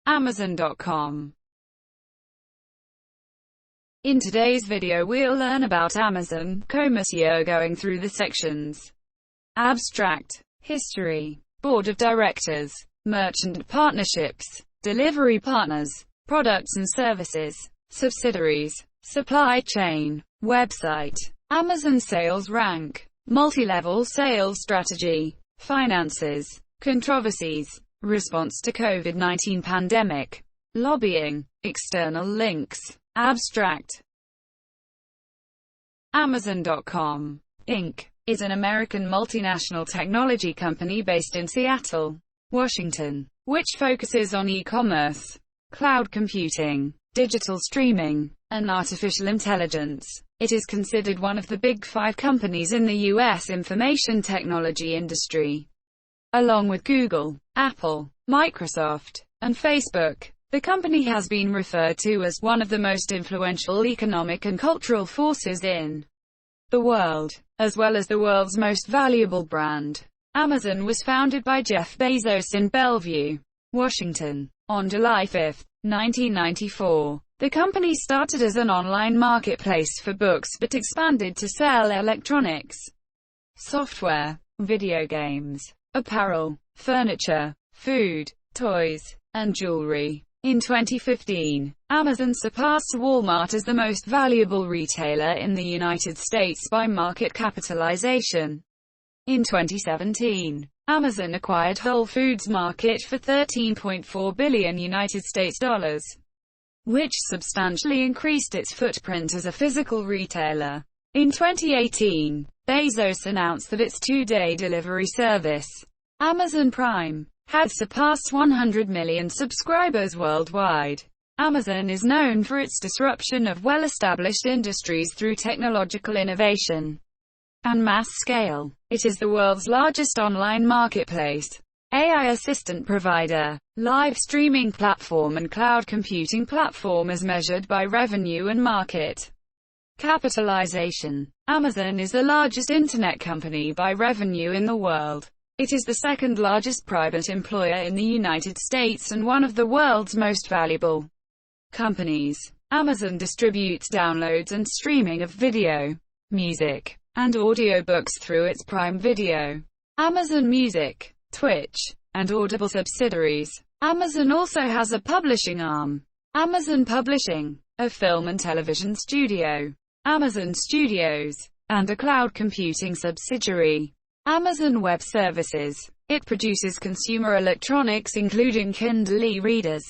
Amazon.com. In today's video we'll learn about Amazon, commercio, going through the sections: abstract, history, board of directors, merchant partnerships, delivery partners, products and services, subsidiaries, supply chain, website, Amazon sales rank, multi-level sales strategy, finances, controversies, response to COVID-19 pandemic, lobbying, external links. Abstract. Amazon.com, Inc. is an American multinational technology company based in Seattle, Washington, which focuses on e-commerce, cloud computing, digital streaming, and artificial intelligence. It is considered one of the Big Five companies in the U.S. information technology industry. Along with Google, Apple, Microsoft, and Facebook, the company has been referred to as one of the most influential economic and cultural forces in the world, as well as the world's most valuable brand. Amazon was founded by Jeff Bezos in Bellevue, Washington, on July 5, 1994. The company started as an online marketplace for books but expanded to sell electronics, software, video games, apparel, furniture, food, toys, and jewelry. In 2015, Amazon surpassed Walmart as the most valuable retailer in the United States by market capitalization. In 2017, Amazon acquired Whole Foods Market for $13.4 billion United States dollars, which substantially increased its footprint as a physical retailer. In 2018, Bezos announced that its two-day delivery service, Amazon Prime, had surpassed 100 million subscribers worldwide. Amazon is known for its disruption of well-established industries through technological innovation and mass scale. It is the world's largest online marketplace, AI assistant provider, live streaming platform and cloud computing platform as measured by revenue and market capitalization. Amazon is the largest internet company by revenue in the world. It is the second largest private employer in the United States and one of the world's most valuable companies. Amazon distributes downloads and streaming of video, music, and audiobooks through its Prime Video, Amazon Music, Twitch, and Audible subsidiaries. Amazon also has a publishing arm, Amazon Publishing, a film and television studio, Amazon Studios, and a cloud computing subsidiary, Amazon Web Services. It produces consumer electronics including Kindle e-readers,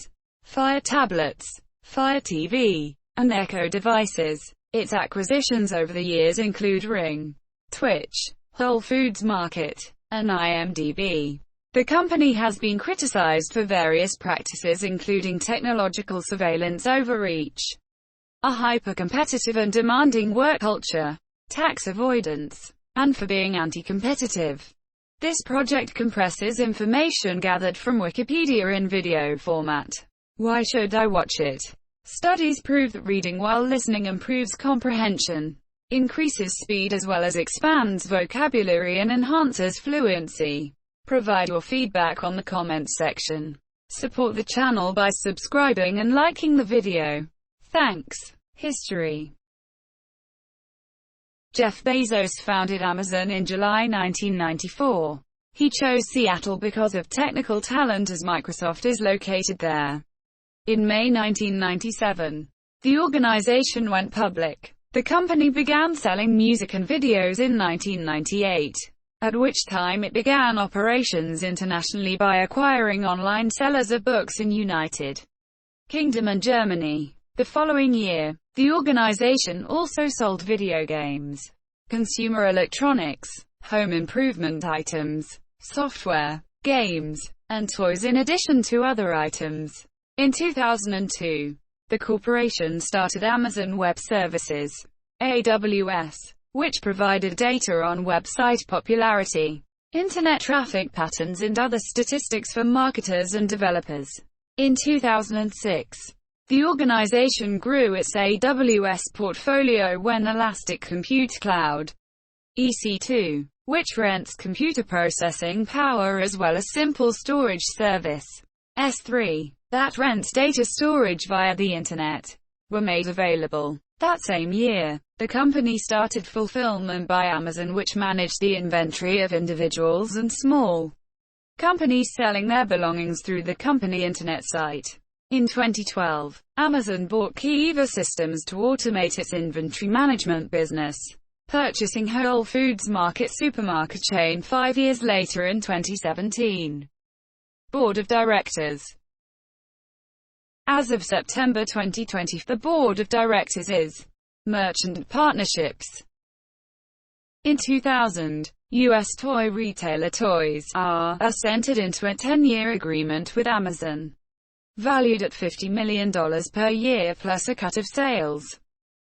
Fire tablets, Fire TV, and Echo devices. Its acquisitions over the years include Ring, Twitch, Whole Foods Market, and IMDb. The company has been criticized for various practices including technological surveillance overreach, a hyper-competitive and demanding work culture, tax avoidance, and for being anti-competitive. This project compresses information gathered from Wikipedia in video format. Why should I watch it? Studies prove that reading while listening improves comprehension, increases speed as well as expands vocabulary and enhances fluency. Provide your feedback on the comments section. Support the channel by subscribing and liking the video. Thanks. History. Jeff Bezos founded Amazon in July 1994. He chose Seattle because of technical talent as Microsoft is located there. In May 1997, the organization went public. The company began selling music and videos in 1998, at which time it began operations internationally by acquiring online sellers of books in United Kingdom and Germany. The following year, the organization also sold video games, consumer electronics, home improvement items, software, games, and toys in addition to other items. In 2002, the corporation started Amazon Web Services, AWS, which provided data on website popularity, internet traffic patterns and other statistics for marketers and developers. In 2006, the organization grew its AWS portfolio when Elastic Compute Cloud, EC2, which rents computer processing power as well as simple storage service, S3, that rents data storage via the Internet were made available. That same year, the company started Fulfillment by Amazon, which managed the inventory of individuals and small companies selling their belongings through the company internet site. In 2012, Amazon bought Kiva Systems to automate its inventory management business, purchasing Whole Foods Market supermarket chain 5 years later in 2017. Board of Directors. As of September 2020, the Board of Directors is Merchant Partnerships. In 2000, U.S. toy retailer Toys R Us entered into a 10-year agreement with Amazon, valued at $50 million per year plus a cut of sales,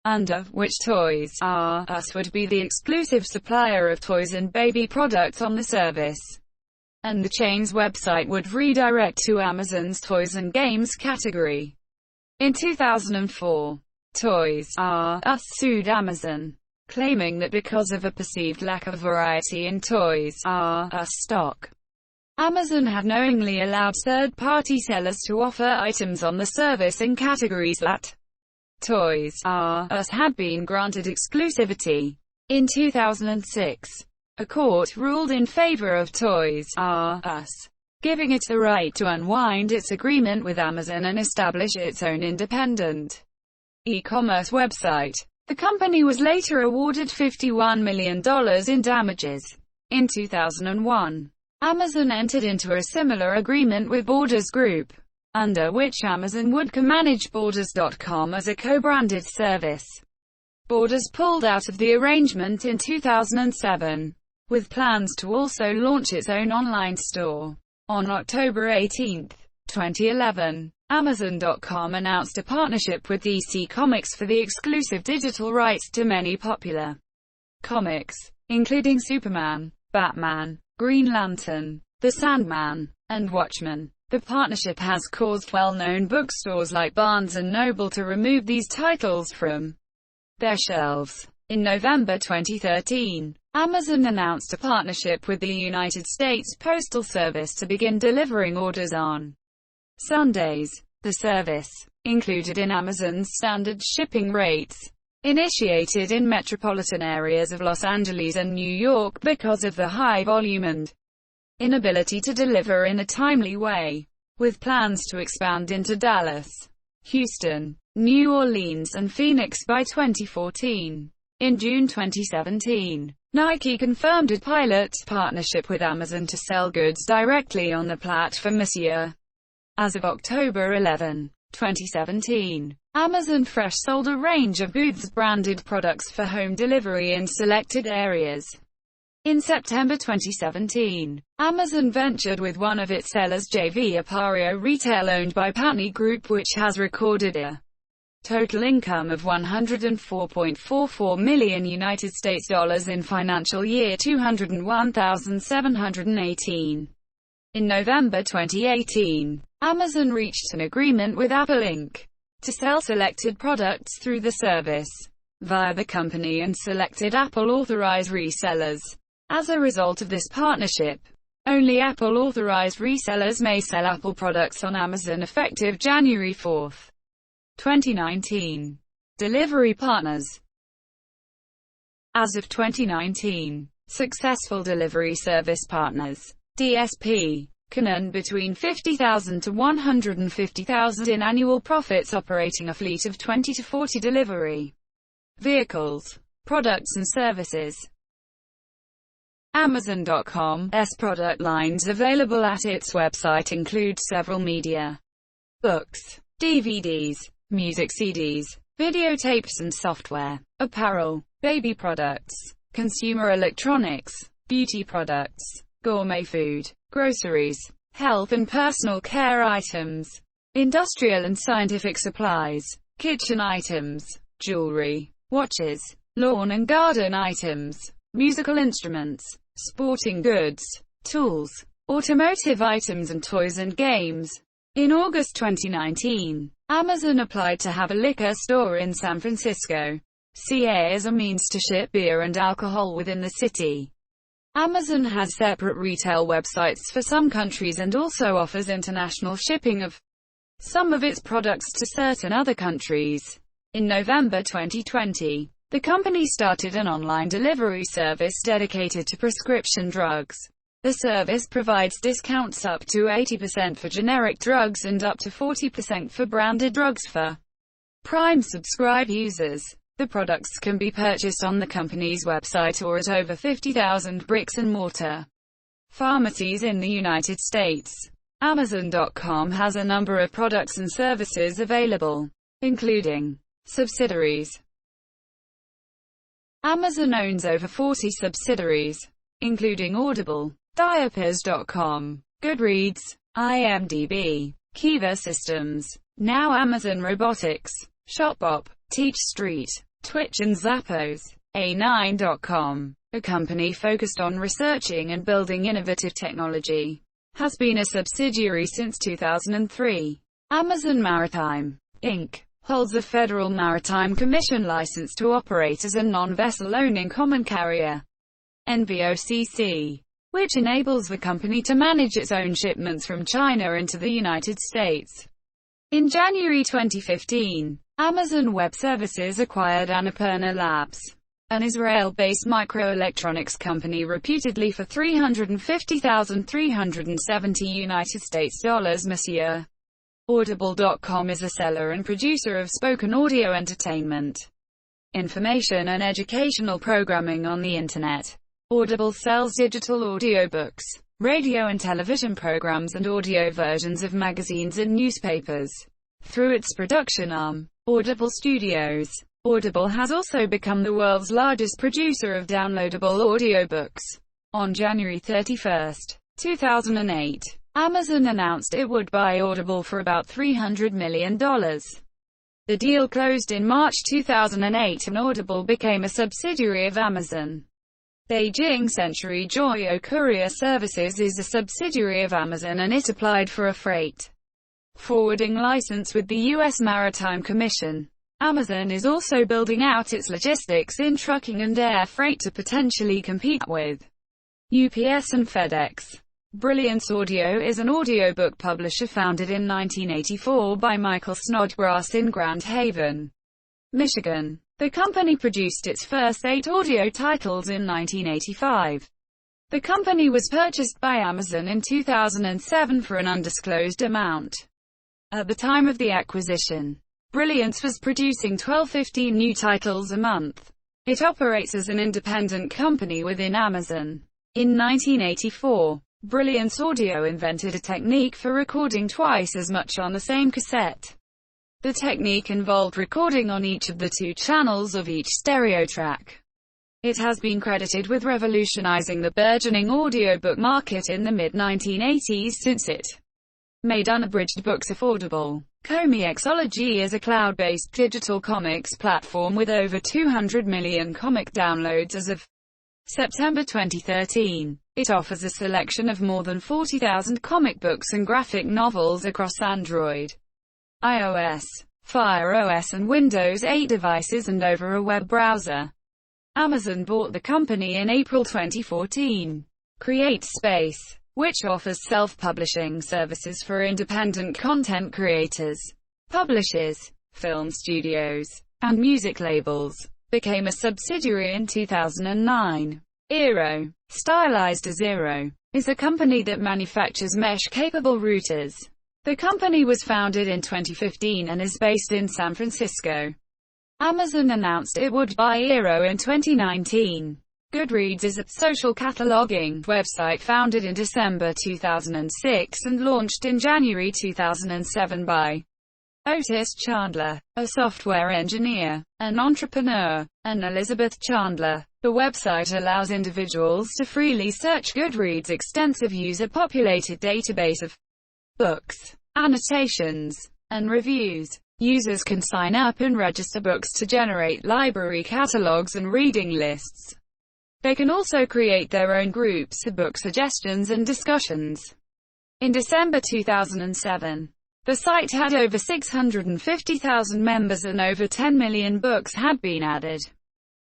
under which Toys R Us would be the exclusive supplier of toys and baby products on the service, and the chain's website would redirect to Amazon's Toys and Games category. In 2004, Toys R Us sued Amazon, claiming that because of a perceived lack of variety in Toys R Us stock, Amazon had knowingly allowed third-party sellers to offer items on the service in categories that Toys R Us had been granted exclusivity. In 2006, a court ruled in favor of Toys R Us, giving it the right to unwind its agreement with Amazon and establish its own independent e-commerce website. The company was later awarded $51 million in damages. In 2001, Amazon entered into a similar agreement with Borders Group, under which Amazon would co-manage Borders.com as a co-branded service. Borders pulled out of the arrangement in 2007, with plans to also launch its own online store. On October 18, 2011, Amazon.com announced a partnership with DC Comics for the exclusive digital rights to many popular comics, including Superman, Batman, Green Lantern, The Sandman, and Watchmen. The partnership has caused well-known bookstores like Barnes & Noble to remove these titles from their shelves. In November 2013, Amazon announced a partnership with the United States Postal Service to begin delivering orders on Sundays. The service, included in Amazon's standard shipping rates, initiated in metropolitan areas of Los Angeles and New York because of the high volume and inability to deliver in a timely way, with plans to expand into Dallas, Houston, New Orleans and Phoenix by 2014. In June 2017, Nike confirmed a pilot partnership with Amazon to sell goods directly on the platform this year. As of October 11, 2017, Amazon Fresh sold a range of Booths-branded products for home delivery in selected areas. In September 2017, Amazon ventured with one of its sellers JV Appario Retail owned by Patney Group, which has recorded a total income of $104.44 million United States dollars in financial year 2001,718. In November 2018, Amazon reached an agreement with Apple Inc. to sell selected products through the service via the company and selected Apple-authorized resellers. As a result of this partnership, only Apple-authorized resellers may sell Apple products on Amazon effective January 4, 2019. Delivery partners. As of 2019, successful delivery service partners, DSP, can earn between $50,000 to $150,000 in annual profits operating a fleet of 20 to 40 delivery vehicles, products and services. Amazon.com's product lines available at its website include several media, books, DVDs, music CDs, videotapes and software, apparel, baby products, consumer electronics, beauty products, gourmet food, groceries, health and personal care items, industrial and scientific supplies, kitchen items, jewelry, watches, lawn and garden items, musical instruments, sporting goods, tools, automotive items and toys and games. In August 2019, Amazon applied to have a liquor store in San Francisco, CA as a means to ship beer and alcohol within the city. Amazon has separate retail websites for some countries and also offers international shipping of some of its products to certain other countries. In November 2020, the company started an online delivery service dedicated to prescription drugs. The service provides discounts up to 80% for generic drugs and up to 40% for branded drugs for Prime subscribe users. The products can be purchased on the company's website or at over 50,000 bricks-and-mortar pharmacies in the United States. Amazon.com has a number of products and services available, including subsidiaries. Amazon owns over 40 subsidiaries, including Audible, diapers.com, Goodreads, IMDb, Kiva Systems, Now Amazon Robotics, Shopbop, Teach Street, Twitch and Zappos. A9.com, a company focused on researching and building innovative technology, has been a subsidiary since 2003. Amazon Maritime, Inc. holds a Federal Maritime Commission license to operate as a non-vessel-owning common carrier, NVOCC, which enables the company to manage its own shipments from China into the United States. In January 2015, Amazon Web Services acquired Annapurna Labs, an Israel-based microelectronics company reputedly for $350,370 United States dollars Monsieur. Audible.com is a seller and producer of spoken audio entertainment, information and educational programming on the Internet. Audible sells digital audiobooks, radio and television programs and audio versions of magazines and newspapers. Through its production arm, Audible Studios, Audible has also become the world's largest producer of downloadable audiobooks. On January 31, 2008, Amazon announced it would buy Audible for about $300 million. The deal closed in March 2008 and Audible became a subsidiary of Amazon. Beijing Century Joyo Courier Services is a subsidiary of Amazon and it applied for a freight forwarding license with the U.S. Maritime Commission. Amazon is also building out its logistics in trucking and air freight to potentially compete with UPS and FedEx. Brilliance Audio is an audiobook publisher founded in 1984 by Michael Snodgrass in Grand Haven, Michigan. The company produced its first 8 audio titles in 1985. The company was purchased by Amazon in 2007 for an undisclosed amount. At the time of the acquisition, Brilliance was producing 12-15 new titles a month. It operates as an independent company within Amazon. In 1984, Brilliance Audio invented a technique for recording twice as much on the same cassette. The technique involved recording on each of the 2 channels of each stereo track. It has been credited with revolutionizing the burgeoning audiobook market in the mid-1980s since it made unabridged books affordable. Comixology is a cloud-based digital comics platform with over 200 million comic downloads as of September 2013. It offers a selection of more than 40,000 comic books and graphic novels across Android, iOS, Fire OS and Windows 8 devices and over a web browser. Amazon bought the company in April 2014. CreateSpace, which offers self-publishing services for independent content creators, publishers, film studios, and music labels, became a subsidiary in 2009. Eero, stylized as Eero, is a company that manufactures mesh-capable routers. The company was founded in 2015 and is based in San Francisco. Amazon announced it would buy Eero in 2019. Goodreads is a social cataloging website founded in December 2006 and launched in January 2007 by Otis Chandler, a software engineer, an entrepreneur, and Elizabeth Chandler. The website allows individuals to freely search Goodreads' extensive user-populated database of books, annotations, and reviews. Users can sign up and register books to generate library catalogs and reading lists. They can also create their own groups of book suggestions and discussions. In December 2007, the site had over 650,000 members and over 10 million books had been added.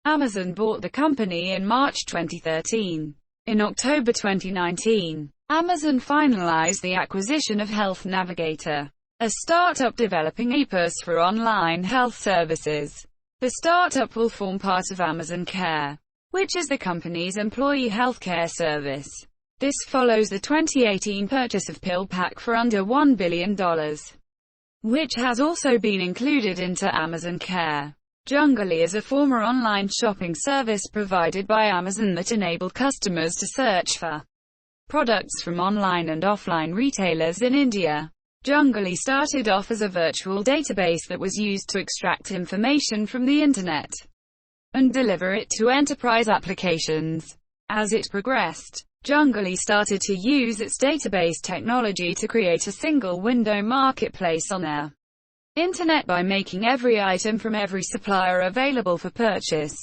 Amazon bought the company in March 2013. In October 2019, Amazon finalized the acquisition of Health Navigator, a startup developing apps for online health services. The startup will form part of Amazon Care, which is the company's employee healthcare service. This follows the 2018 purchase of PillPack for under $1 billion, which has also been included into Amazon Care. Junglee is a former online shopping service provided by Amazon that enabled customers to search for products from online and offline retailers in India. Junglee started off as a virtual database that was used to extract information from the internet and deliver it to enterprise applications. As it progressed, Junglee started to use its database technology to create a single-window marketplace on their internet by making every item from every supplier available for purchase.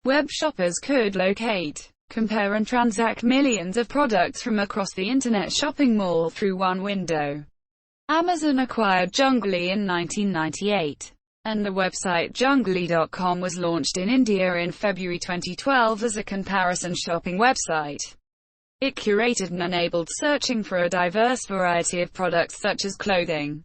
Web shoppers could locate, compare and transact millions of products from across the internet shopping mall through one window. Amazon acquired Junglee in 1998, and the website junglee.com was launched in India in February 2012 as a comparison shopping website. It curated and enabled searching for a diverse variety of products such as clothing,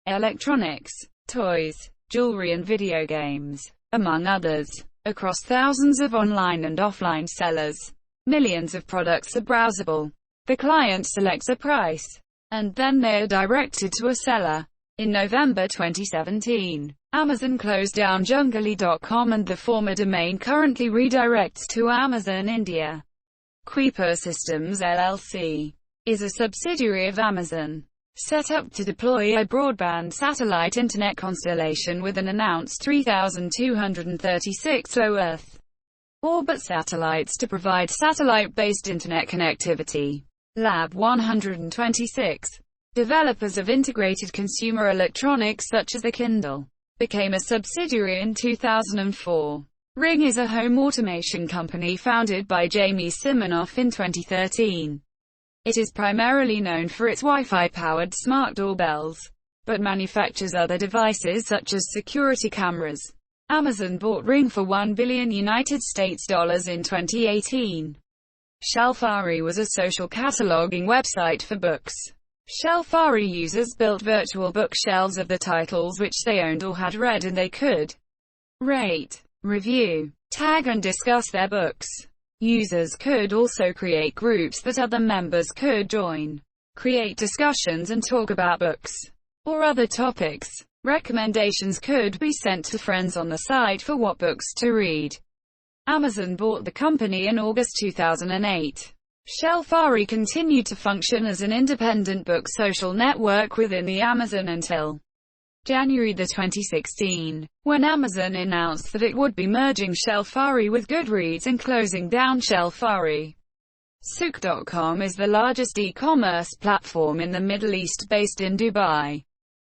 electronics, toys, jewelry and video games, among others. Across thousands of online and offline sellers, millions of products are browsable. The client selects a price, and then they are directed to a seller. In November 2017, Amazon closed down Junglee.com and the former domain currently redirects to Amazon India. Kuiper Systems LLC is a subsidiary of Amazon, set up to deploy a broadband satellite internet constellation with an announced 3,236 low Earth orbit satellites to provide satellite-based internet connectivity. Lab 126, developers of integrated consumer electronics such as the Kindle, became a subsidiary in 2004. Ring is a home automation company founded by Jamie Siminoff in 2013. It is primarily known for its Wi-Fi-powered smart doorbells, but manufactures other devices such as security cameras. Amazon bought Ring for $1 billion United States dollars in 2018. Shelfari was a social cataloging website for books. Shelfari users built virtual bookshelves of the titles which they owned or had read, and they could rate, review, tag and discuss their books. Users could also create groups that other members could join, create discussions and talk about books or other topics. Recommendations could be sent to friends on the site for what books to read. Amazon bought the company in August 2008. Shelfari continued to function as an independent book social network within the Amazon until January 2016, when Amazon announced that it would be merging Shelfari with Goodreads and closing down Shelfari. Souq.com is the largest e-commerce platform in the Middle East based in Dubai,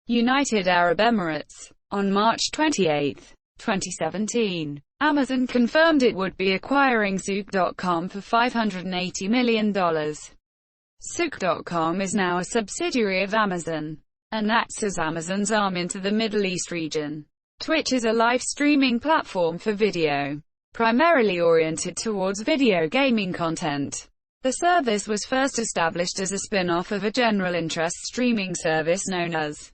United Arab Emirates. On March 28, 2017, Amazon confirmed it would be acquiring Souq.com for $580 million. Souq.com is now a subsidiary of Amazon and acts as Amazon's arm into the Middle East region. Twitch is a live streaming platform for video, primarily oriented towards video gaming content. The service was first established as a spin-off of a general interest streaming service known as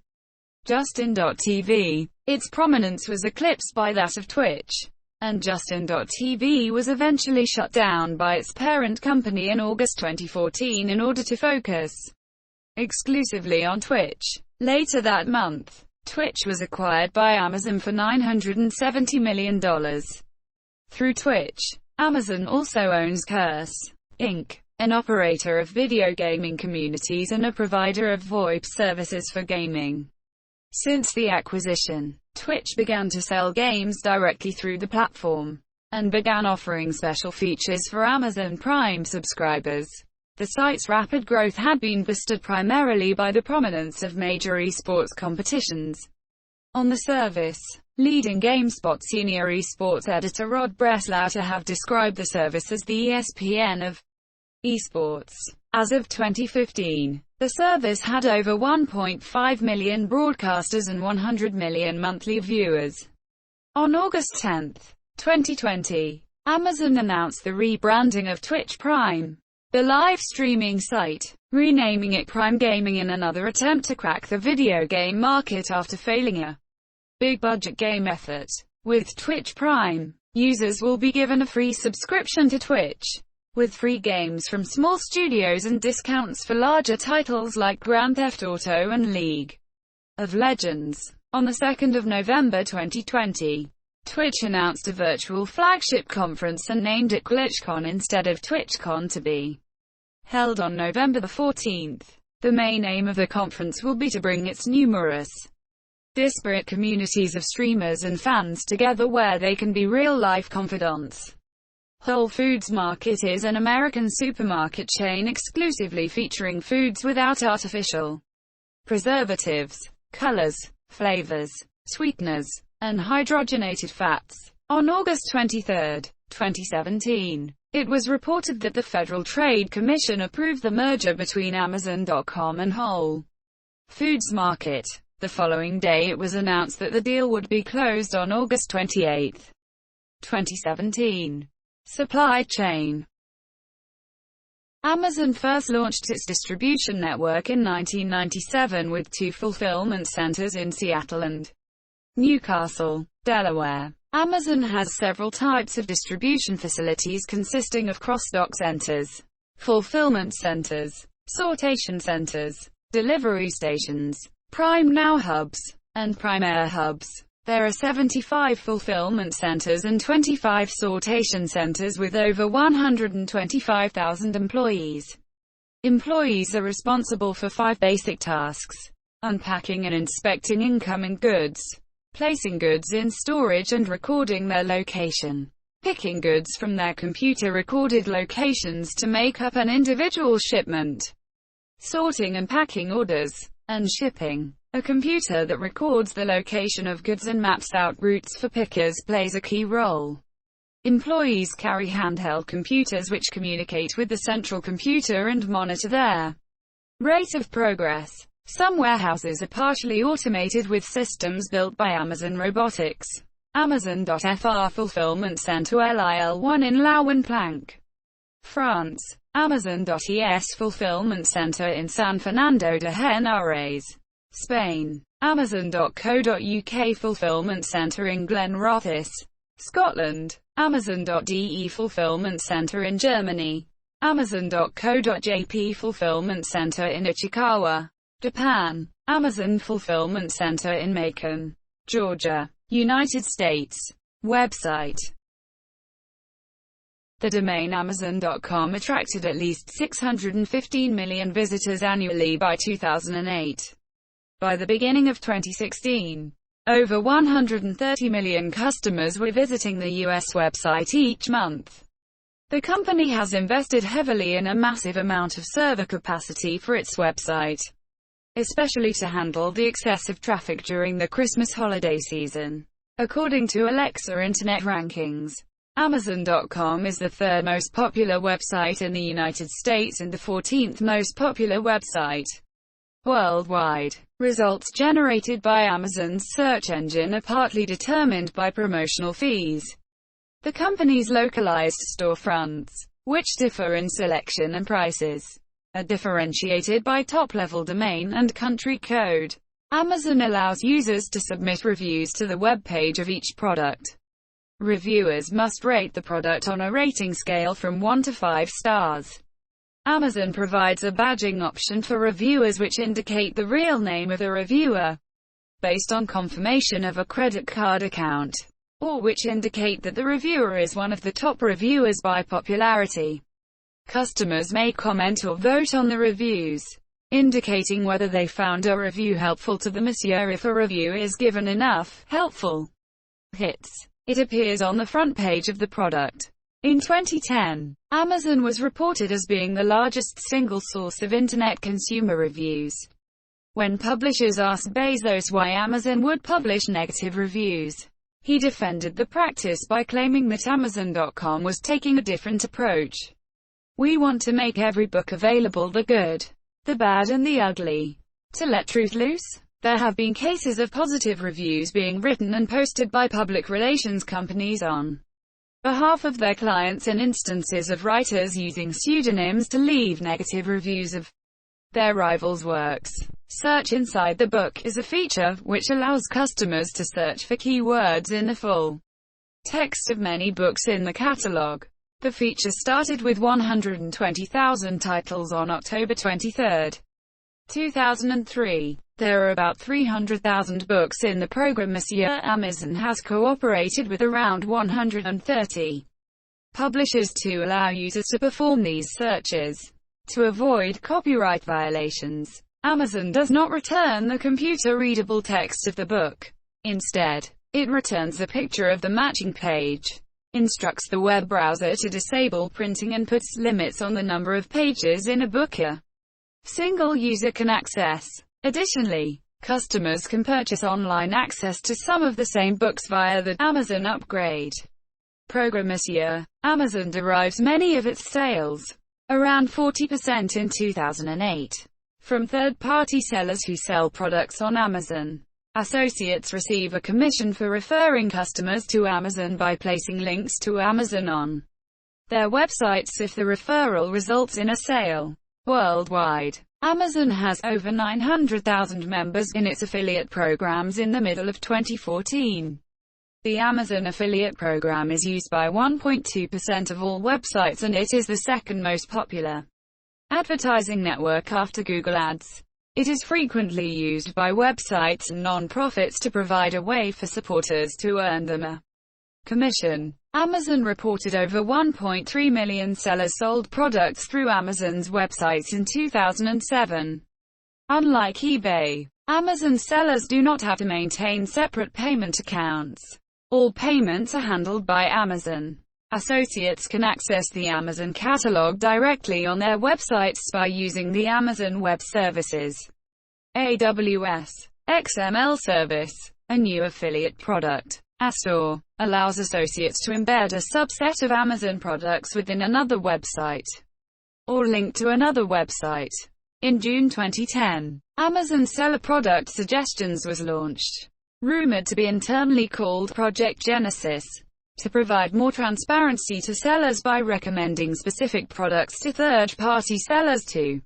Justin.tv. Its prominence was eclipsed by that of Twitch, and Justin.tv was eventually shut down by its parent company in August 2014 in order to focus exclusively on Twitch. Later that month, Twitch was acquired by Amazon for $970 million. Through Twitch, Amazon also owns Curse, Inc., an operator of video gaming communities and a provider of VoIP services for gaming. Since the acquisition, Twitch began to sell games directly through the platform, and began offering special features for Amazon Prime subscribers. The site's rapid growth had been boosted primarily by the prominence of major esports competitions on the service, leading GameSpot senior esports editor Rod Breslau have described the service as the ESPN of esports. As of 2015, the service had over 1.5 million broadcasters and 100 million monthly viewers. On August 10, 2020, Amazon announced the rebranding of Twitch Prime. the live streaming site, renaming it Prime Gaming in another attempt to crack the video game market after failing a big-budget game effort. With Twitch Prime, users will be given a free subscription to Twitch, with free games from small studios and discounts for larger titles like Grand Theft Auto and League of Legends. On the 2nd of November 2020, Twitch announced a virtual flagship conference and named it GlitchCon instead of TwitchCon to be held on November the 14th. The main aim of the conference will be to bring its numerous, disparate communities of streamers and fans together where they can be real-life confidants. Whole Foods Market is an American supermarket chain exclusively featuring foods without artificial preservatives, colors, flavors, sweeteners, and hydrogenated fats. On August 23, 2017, it was reported that the Federal Trade Commission approved the merger between Amazon.com and Whole Foods Market. The following day it was announced that the deal would be closed on August 28, 2017. Supply chain. Amazon first launched its distribution network in 1997 with 2 fulfillment centers in Seattle and Newcastle, Delaware. Amazon has several types of distribution facilities consisting of cross-dock centers, fulfillment centers, sortation centers, delivery stations, Prime Now hubs, and Prime Air hubs. There are 75 fulfillment centers and 25 sortation centers with over 125,000 employees. Employees are responsible for 5 basic tasks: unpacking and inspecting incoming goods, placing goods in storage and recording their location, picking goods from their computer-recorded locations to make up an individual shipment, sorting and packing orders, and shipping. A computer that records the location of goods and maps out routes for pickers plays a key role. Employees carry handheld computers which communicate with the central computer and monitor their rate of progress. Some warehouses are partially automated with systems built by Amazon Robotics. Amazon.fr Fulfillment Center LIL1 in Lauen-Planck, France. Amazon.es Fulfillment Center in San Fernando de Henares, Spain. Amazon.co.uk Fulfillment Center in Glenrothes, Scotland. Amazon.de Fulfillment Center in Germany. Amazon.co.jp Fulfillment Center in Ichikawa, Japan. Amazon Fulfillment Center in Macon, Georgia, United States. Website. The domain Amazon.com attracted at least 615 million visitors annually by 2008. By the beginning of 2016, over 130 million customers were visiting the US website each month. The company has invested heavily in a massive amount of server capacity for its website, especially to handle the excessive traffic during the Christmas holiday season. According to Alexa Internet Rankings, Amazon.com is the 3rd most popular website in the United States and the 14th most popular website worldwide. Results generated by Amazon's search engine are partly determined by promotional fees. The company's localized storefronts, which differ in selection and prices, are differentiated by top-level domain and country code. Amazon allows users to submit reviews to the web page of each product. Reviewers must rate the product on a rating scale from 1 to 5 stars. Amazon provides a badging option for reviewers which indicate the real name of the reviewer, based on confirmation of a credit card account, or which indicate that the reviewer is one of the top reviewers by popularity. Customers may comment or vote on the reviews, indicating whether they found a review helpful to them. If a review is given enough helpful hits, it appears on the front page of the product. In 2010, Amazon was reported as being the largest single source of Internet consumer reviews. When publishers asked Bezos why Amazon would publish negative reviews, he defended the practice by claiming that Amazon.com was taking a different approach. "We want to make every book available, the good, the bad and the ugly. To let truth loose." There have been cases of positive reviews being written and posted by public relations companies on behalf of their clients and instances of writers using pseudonyms to leave negative reviews of their rivals' works. Search inside the book is a feature which allows customers to search for keywords in the full text of many books in the catalog. The feature started with 120,000 titles on October 23, 2003. There are about 300,000 books in the program this year. Amazon has cooperated with around 130 publishers to allow users to perform these searches. To avoid copyright violations, Amazon does not return the computer-readable text of the book. Instead, it returns a picture of the matching page, instructs the web browser to disable printing, and puts limits on the number of pages in a book a single user can access. Additionally, customers can purchase online access to some of the same books via the Amazon Upgrade program this year. Amazon derives many of its sales, around 40% in 2008, from third-party sellers who sell products on Amazon. Associates receive a commission for referring customers to Amazon by placing links to Amazon on their websites if the referral results in a sale. Worldwide, Amazon has over 900,000 members in its affiliate programs in the middle of 2014. The Amazon affiliate program is used by 1.2% of all websites, and it is the second most popular advertising network after Google Ads. It is frequently used by websites and non-profits to provide a way for supporters to earn them a commission. Amazon reported over 1.3 million sellers sold products through Amazon's websites in 2007. Unlike eBay, Amazon sellers do not have to maintain separate payment accounts. All payments are handled by Amazon. Associates can access the Amazon catalog directly on their websites by using the Amazon Web Services (AWS) XML service. A new affiliate product, A-Store, allows associates to embed a subset of Amazon products within another website or link to another website. In June 2010, Amazon Seller Product Suggestions was launched, rumored to be internally called Project Genesis, to provide more transparency to sellers by recommending specific products to third-party sellers to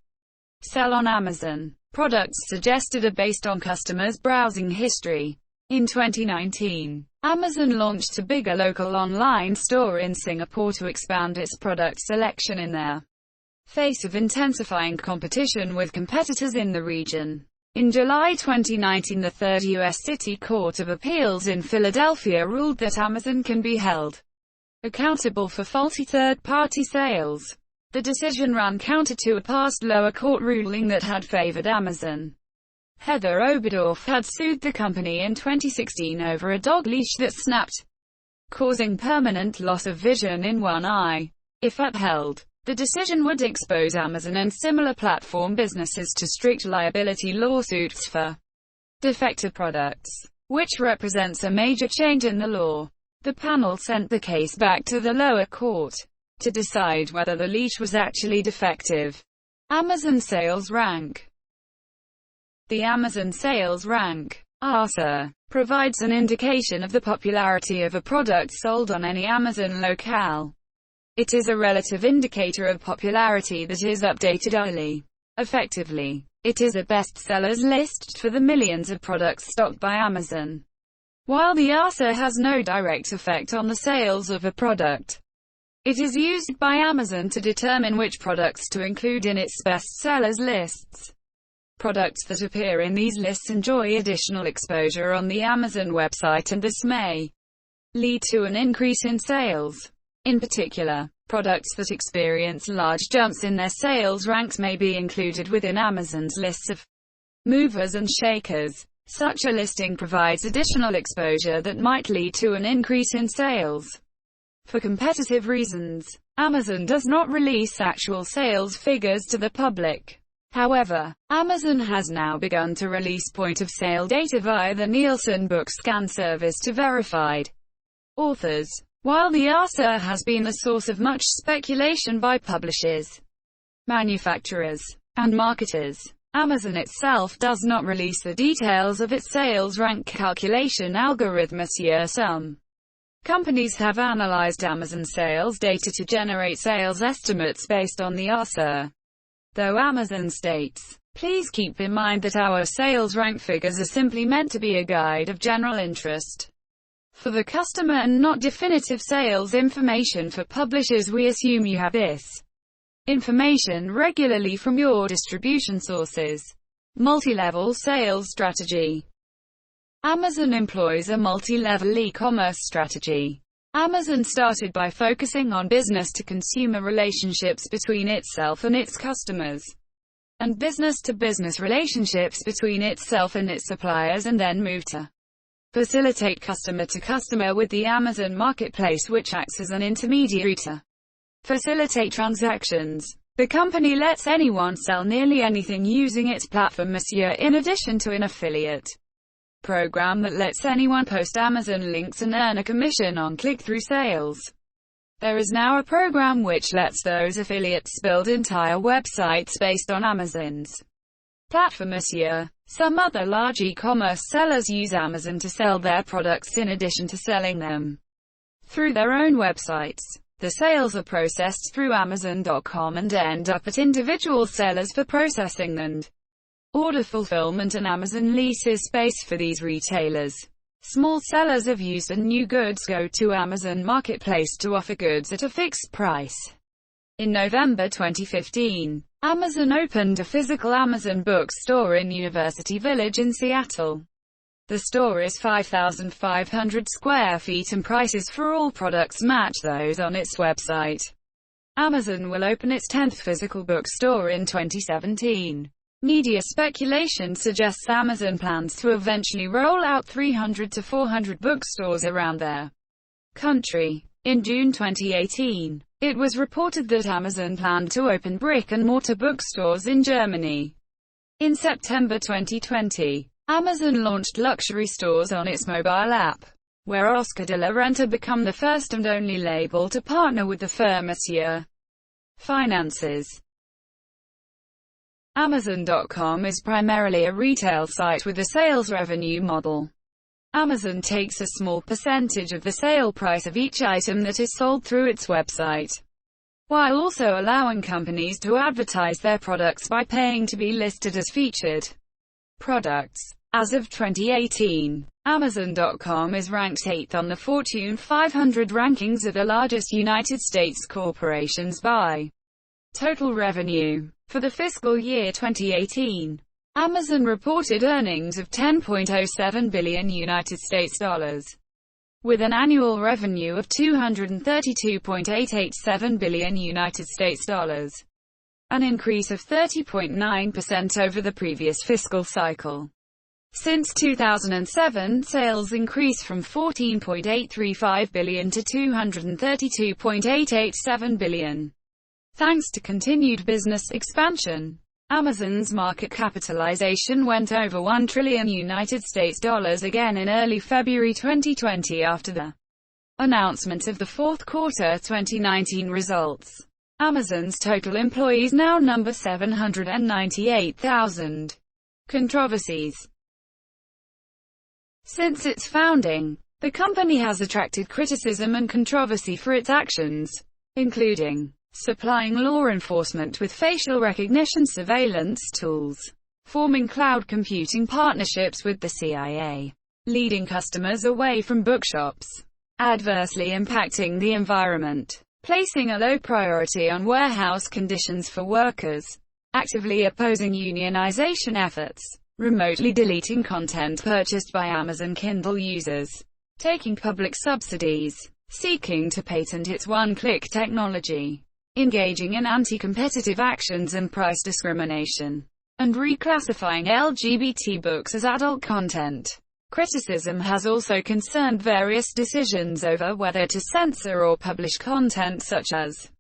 sell on Amazon. Products suggested are based on customers' browsing history. In 2019, Amazon launched a bigger local online store in Singapore to expand its product selection in their face of intensifying competition with competitors in the region. In July 2019, the Third U.S. City Court of Appeals in Philadelphia ruled that Amazon can be held accountable for faulty third-party sales. The decision ran counter to a past lower court ruling that had favored Amazon. Heather Oberdorf had sued the company in 2016 over a dog leash that snapped, causing permanent loss of vision in one eye. If upheld, the decision would expose Amazon and similar platform businesses to strict liability lawsuits for defective products, which represents a major change in the law. The panel sent the case back to the lower court to decide whether the leash was actually defective. Amazon Sales Rank. The Amazon Sales Rank, ASA, provides an indication of the popularity of a product sold on any Amazon locale. It is a relative indicator of popularity that is updated hourly. Effectively, it is a bestsellers list for the millions of products stocked by Amazon. While the ASA has no direct effect on the sales of a product, it is used by Amazon to determine which products to include in its bestsellers lists. Products that appear in these lists enjoy additional exposure on the Amazon website, and this may lead to an increase in sales. In particular, products that experience large jumps in their sales ranks may be included within Amazon's lists of movers and shakers. Such a listing provides additional exposure that might lead to an increase in sales. For competitive reasons, Amazon does not release actual sales figures to the public. However, Amazon has now begun to release point-of-sale data via the Nielsen Book Scan service to verified authors. While the ASA has been the source of much speculation by publishers, manufacturers, and marketers, Amazon itself does not release the details of its sales rank calculation algorithm this year. Some Companies have analyzed Amazon sales data to generate sales estimates based on the answer. Though Amazon states, "Please keep in mind that our sales rank figures are simply meant to be a guide of general interest for the customer and not definitive sales information for publishers. We assume you have this information regularly from your distribution sources." Multi-level sales strategy. Amazon employs a multi-level e-commerce strategy. Amazon started by focusing on business-to-consumer relationships between itself and its customers, and business-to-business relationships between itself and its suppliers, and then moved to facilitate customer-to-customer with the Amazon Marketplace, which acts as an intermediary to facilitate transactions. The company lets anyone sell nearly anything using its platform, Monsieur, in addition to an affiliate program that lets anyone post Amazon links and earn a commission on click-through sales. There is now a program which lets those affiliates build entire websites based on Amazon's platform, Monsieur. Some other large e-commerce sellers use Amazon to sell their products in addition to selling them through their own websites. The sales are processed through amazo.ncom and end up at individual sellers for processing and order fulfillment, and Amazon leases space for these retailers. Small sellers of used and new goods go to Amazon Marketplace to offer goods at a fixed price. In November 2015, Amazon opened a physical Amazon bookstore in University Village in Seattle. The store is 5,500 square feet and prices for all products match those on its website. Amazon will open its 10th physical bookstore in 2017. Media speculation suggests Amazon plans to eventually roll out 300 to 400 bookstores around their country. In June 2018, it was reported that Amazon planned to open brick-and-mortar bookstores in Germany. In September 2020, Amazon launched luxury stores on its mobile app, where Oscar de la Renta became the first and only label to partner with the firm Monsieur. Finances. Amazon.com is primarily a retail site with a sales revenue model. Amazon takes a small percentage of the sale price of each item that is sold through its website, while also allowing companies to advertise their products by paying to be listed as featured products. As of 2018, Amazon.com is ranked 8th on the Fortune 500 rankings of the largest United States corporations by total revenue. For the fiscal year 2018, Amazon reported earnings of $10.07 billion United States dollars, with an annual revenue of $232.887 billion United States dollars, an increase of 30.9% over the previous fiscal cycle. Since 2007, sales increased from $14.835 billion to $232.887 billion. Thanks to continued business expansion, Amazon's market capitalization went over $1 trillion United States dollars again in early February 2020 after the announcement of the fourth quarter 2019 results. Amazon's total employees now number 798,000. Controversies. Since its founding, the company has attracted criticism and controversy for its actions, including supplying law enforcement with facial recognition surveillance tools, forming cloud computing partnerships with the CIA, leading customers away from bookshops, adversely impacting the environment, placing a low priority on warehouse conditions for workers, actively opposing unionization efforts, remotely deleting content purchased by Amazon Kindle users, taking public subsidies, seeking to patent its one-click technology, engaging in anti-competitive actions and price discrimination, and reclassifying LGBT books as adult content. Criticism has also concerned various decisions over whether to censor or publish content such as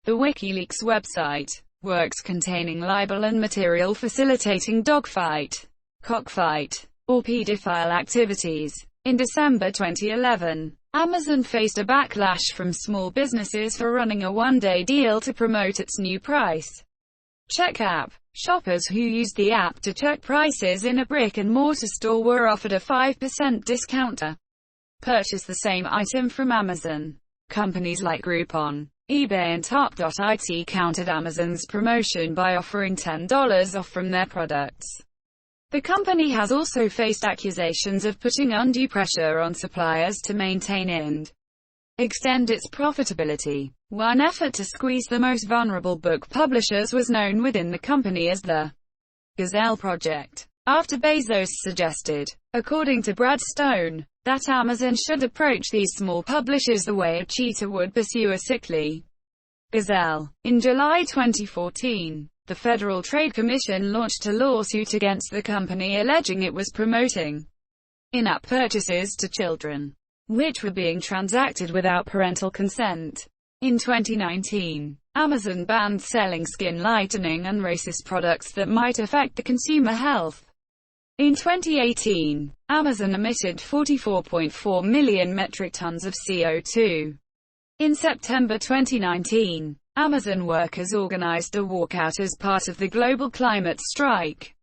the WikiLeaks website, works containing libel and material facilitating dogfight, cockfight, or pedophile activities. In December 2011, Amazon faced a backlash from small businesses for running a one-day deal to promote its new price check app. Shoppers who used the app to check prices in a brick-and-mortar store were offered a 5% discount. purchase the same item from Amazon. Companies like Groupon, eBay and Top.it countered Amazon's promotion by offering $10 off from their products. The company has also faced accusations of putting undue pressure on suppliers to maintain and extend its profitability. One effort to squeeze the most vulnerable book publishers was known within the company as the Gazelle Project, after Bezos suggested, according to Brad Stone, that Amazon should approach these small publishers the way a cheetah would pursue a sickly gazelle. In July 2014, the Federal Trade Commission launched a lawsuit against the company alleging it was promoting in-app purchases to children, which were being transacted without parental consent. In 2019, Amazon banned selling skin lightening and racist products that might affect the consumer health. In 2018, Amazon emitted 44.4 million metric tons of CO2. In September 2019, Amazon workers organized a walkout as part of the global climate strike.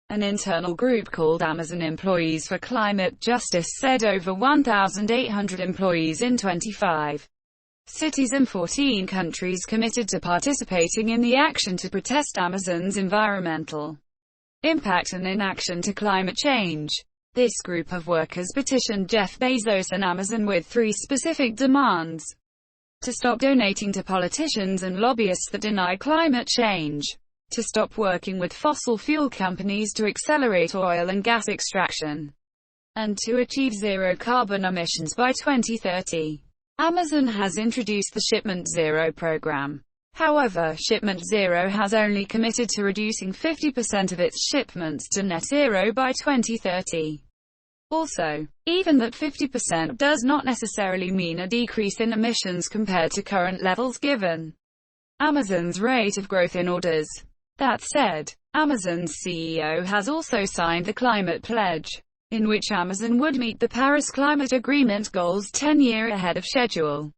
An internal group called Amazon Employees for Climate Justice said over 1,800 employees in 25 cities and 14 countries committed to participating in the action to protest Amazon's environmental impact and inaction to climate change. This group of workers petitioned Jeff Bezos and Amazon with 3 specific demands: to stop donating to politicians and lobbyists that deny climate change, to stop working with fossil fuel companies to accelerate oil and gas extraction, and to achieve zero carbon emissions by 2030. Amazon has introduced the Shipment Zero program. However, Shipment Zero has only committed to reducing 50% of its shipments to net zero by 2030. Also, even that 50% does not necessarily mean a decrease in emissions compared to current levels given Amazon's rate of growth in orders. That said, Amazon's CEO has also signed the Climate Pledge, in which Amazon would meet the Paris Climate Agreement goals 10 years ahead of schedule,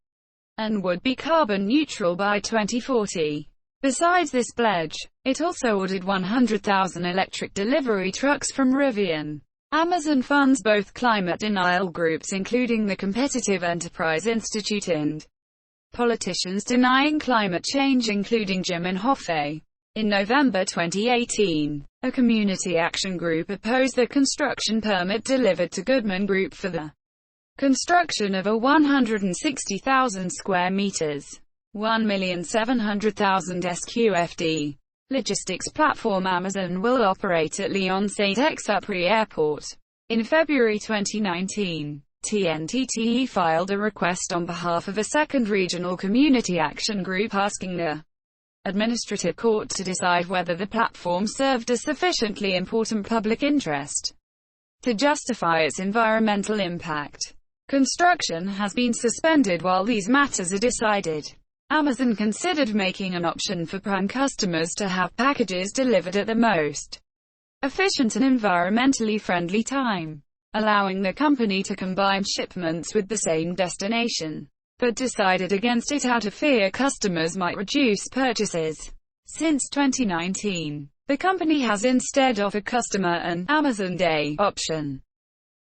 and would be carbon neutral by 2040. Besides this pledge, it also ordered 100,000 electric delivery trucks from Rivian. Amazon funds both climate denial groups including the Competitive Enterprise Institute and politicians denying climate change including Jim and Hoffe. In November 2018, a community action group opposed the construction permit delivered to Goodman Group for the construction of a 160,000 square meters, 1,700,000 SQFD logistics platform Amazon will operate at Lyon-Saint-Exupéry Airport. In February 2019, TNTTE filed a request on behalf of a second regional community action group asking the administrative court to decide whether the platform served a sufficiently important public interest to justify its environmental impact. Construction has been suspended while these matters are decided. Amazon considered making an option for Prime customers to have packages delivered at the most efficient and environmentally friendly time, allowing the company to combine shipments with the same destination, but decided against it out of fear customers might reduce purchases. Since 2019, the company has instead offered customer an Amazon Day option,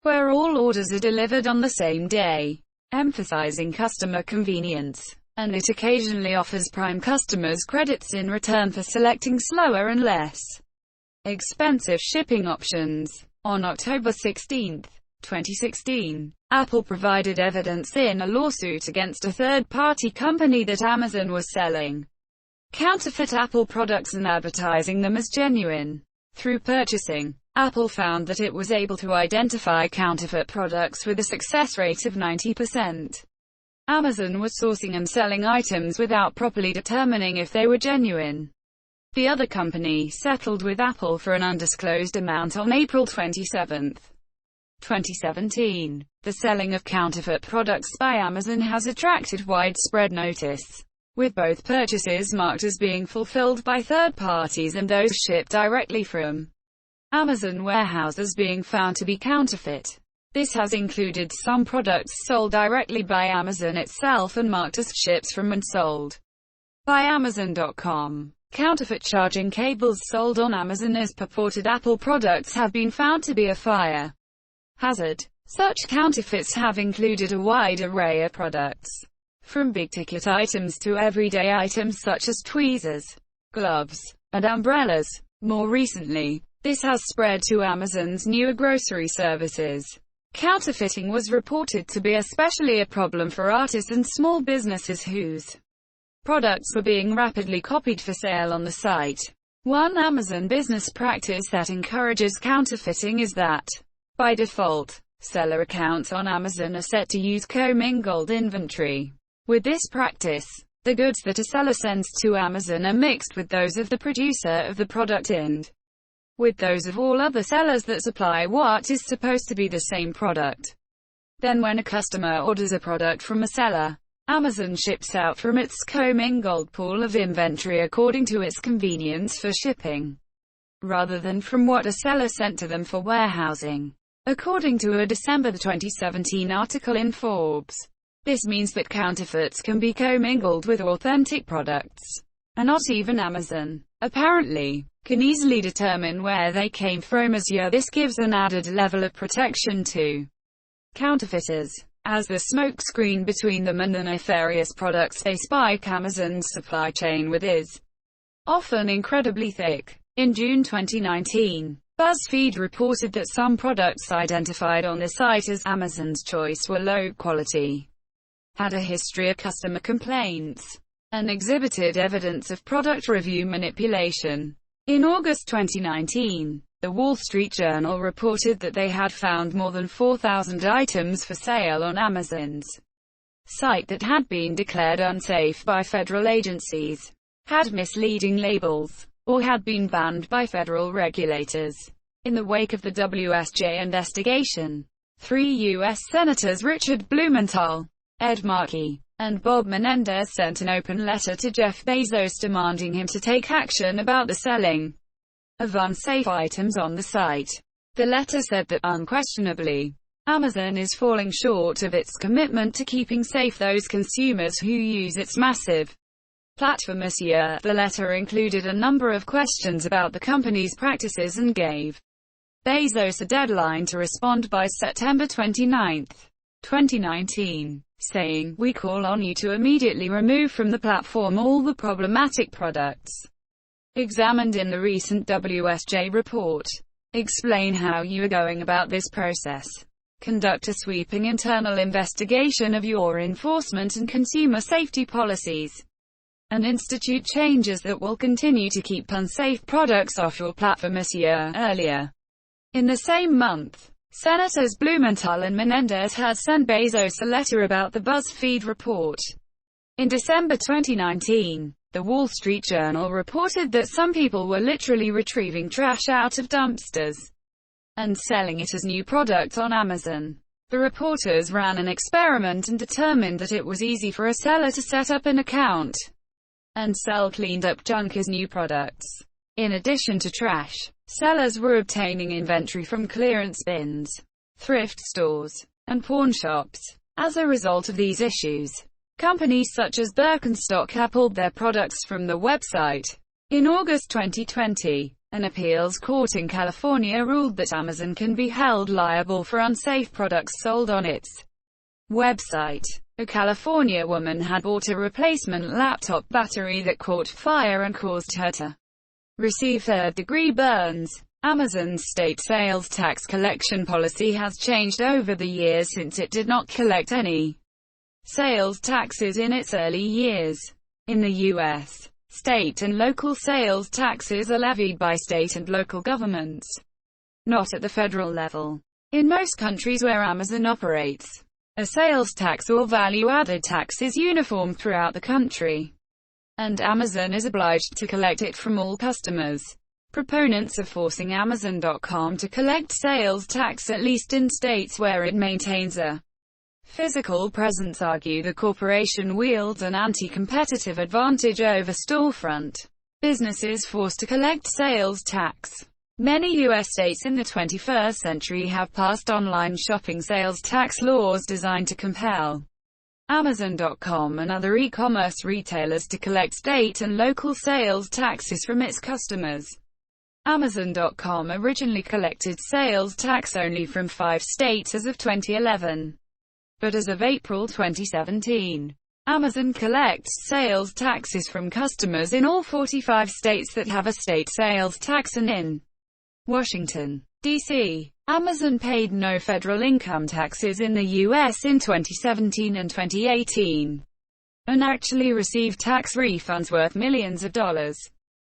where all orders are delivered on the same day, emphasizing customer convenience, and it occasionally offers Prime customers credits in return for selecting slower and less expensive shipping options. On October 16, 2016, Apple provided evidence in a lawsuit against a third-party company that Amazon was selling counterfeit Apple products and advertising them as genuine. Through purchasing, Apple found that it was able to identify counterfeit products with a success rate of 90%. Amazon was sourcing and selling items without properly determining if they were genuine. The other company settled with Apple for an undisclosed amount on April 27, 2017. The selling of counterfeit products by Amazon has attracted widespread notice, with both purchases marked as being fulfilled by third parties and those shipped directly from Amazon warehouses being found to be counterfeit. This has included some products sold directly by Amazon itself and marked as ships from and sold by amazo.ncom. Counterfeit charging cables sold on Amazon as purported Apple products have been found to be a fire hazard. Such counterfeits have included a wide array of products, from big-ticket items to everyday items such as tweezers, gloves, and umbrellas. More recently, this has spread to Amazon's newer grocery services. Counterfeiting was reported to be especially a problem for artists and small businesses whose products were being rapidly copied for sale on the site. One Amazon business practice that encourages counterfeiting is that, by default, seller accounts on Amazon are set to use commingled inventory. With this practice, the goods that a seller sends to Amazon are mixed with those of the producer of the product and with those of all other sellers that supply what is supposed to be the same product. Then when a customer orders a product from a seller, Amazon ships out from its commingled pool of inventory according to its convenience for shipping, rather than from what a seller sent to them for warehousing. According to a December 2017 article in Forbes, this means that counterfeits can be commingled with authentic products, and not even Amazon, apparently, can easily determine where they came from. This gives an added level of protection to counterfeiters, as the smokescreen between them and the nefarious products they spike Amazon's supply chain with is often incredibly thick. In June 2019, BuzzFeed reported that some products identified on the site as Amazon's choice were low quality, had a history of customer complaints, and exhibited evidence of product review manipulation. In August 2019, The Wall Street Journal reported that they had found more than 4,000 items for sale on Amazon's site that had been declared unsafe by federal agencies, had misleading labels, or had been banned by federal regulators. In the wake of the WSJ investigation, 3 U.S. Senators Richard Blumenthal, Ed Markey, and Bob Menendez sent an open letter to Jeff Bezos demanding him to take action about the selling of unsafe items on the site. The letter said that, unquestionably, Amazon is falling short of its commitment to keeping safe those consumers who use its massive platform this year. The letter included a number of questions about the company's practices and gave Bezos a deadline to respond by September 29, 2019, saying, "We call on you to immediately remove from the platform all the problematic products examined in the recent WSJ report. Explain how you are going about this process. Conduct a sweeping internal investigation of your enforcement and consumer safety policies, and institute changes that will continue to keep unsafe products off your platform." This year earlier, in the same month, Senators Blumenthal and Menendez had sent Bezos a letter about the BuzzFeed report. In December 2019, The Wall Street Journal reported that some people were literally retrieving trash out of dumpsters and selling it as new products on Amazon. The reporters ran an experiment and determined that it was easy for a seller to set up an account and sell cleaned-up junk as new products. In addition to trash, sellers were obtaining inventory from clearance bins, thrift stores, and pawn shops. As a result of these issues, companies such as Birkenstock have pulled their products from the website. In August 2020, an appeals court in California ruled that Amazon can be held liable for unsafe products sold on its website. A California woman had bought a replacement laptop battery that caught fire and caused her to receive third-degree burns. Amazon's state sales tax collection policy has changed over the years since it did not collect any sales taxes in its early years. In the U.S., state and local sales taxes are levied by state and local governments, not at the federal level. In most countries where Amazon operates, a sales tax or value-added tax is uniform throughout the country, and Amazon is obliged to collect it from all customers. Proponents of forcing Amazon.com to collect sales tax, at least in states where it maintains a physical presence, argue the corporation wields an anti-competitive advantage over storefront businesses forced to collect sales tax. Many U.S. states in the 21st century have passed online shopping sales tax laws designed to compel Amazon.com and other e-commerce retailers to collect state and local sales taxes from its customers. Amazon.com originally collected sales tax only from 5 states as of 2011. But as of April 2017, Amazon collects sales taxes from customers in all 45 states that have a state sales tax, and in Washington, D.C., Amazon paid no federal income taxes in the U.S. in 2017 and 2018, and actually received tax refunds worth millions of dollars,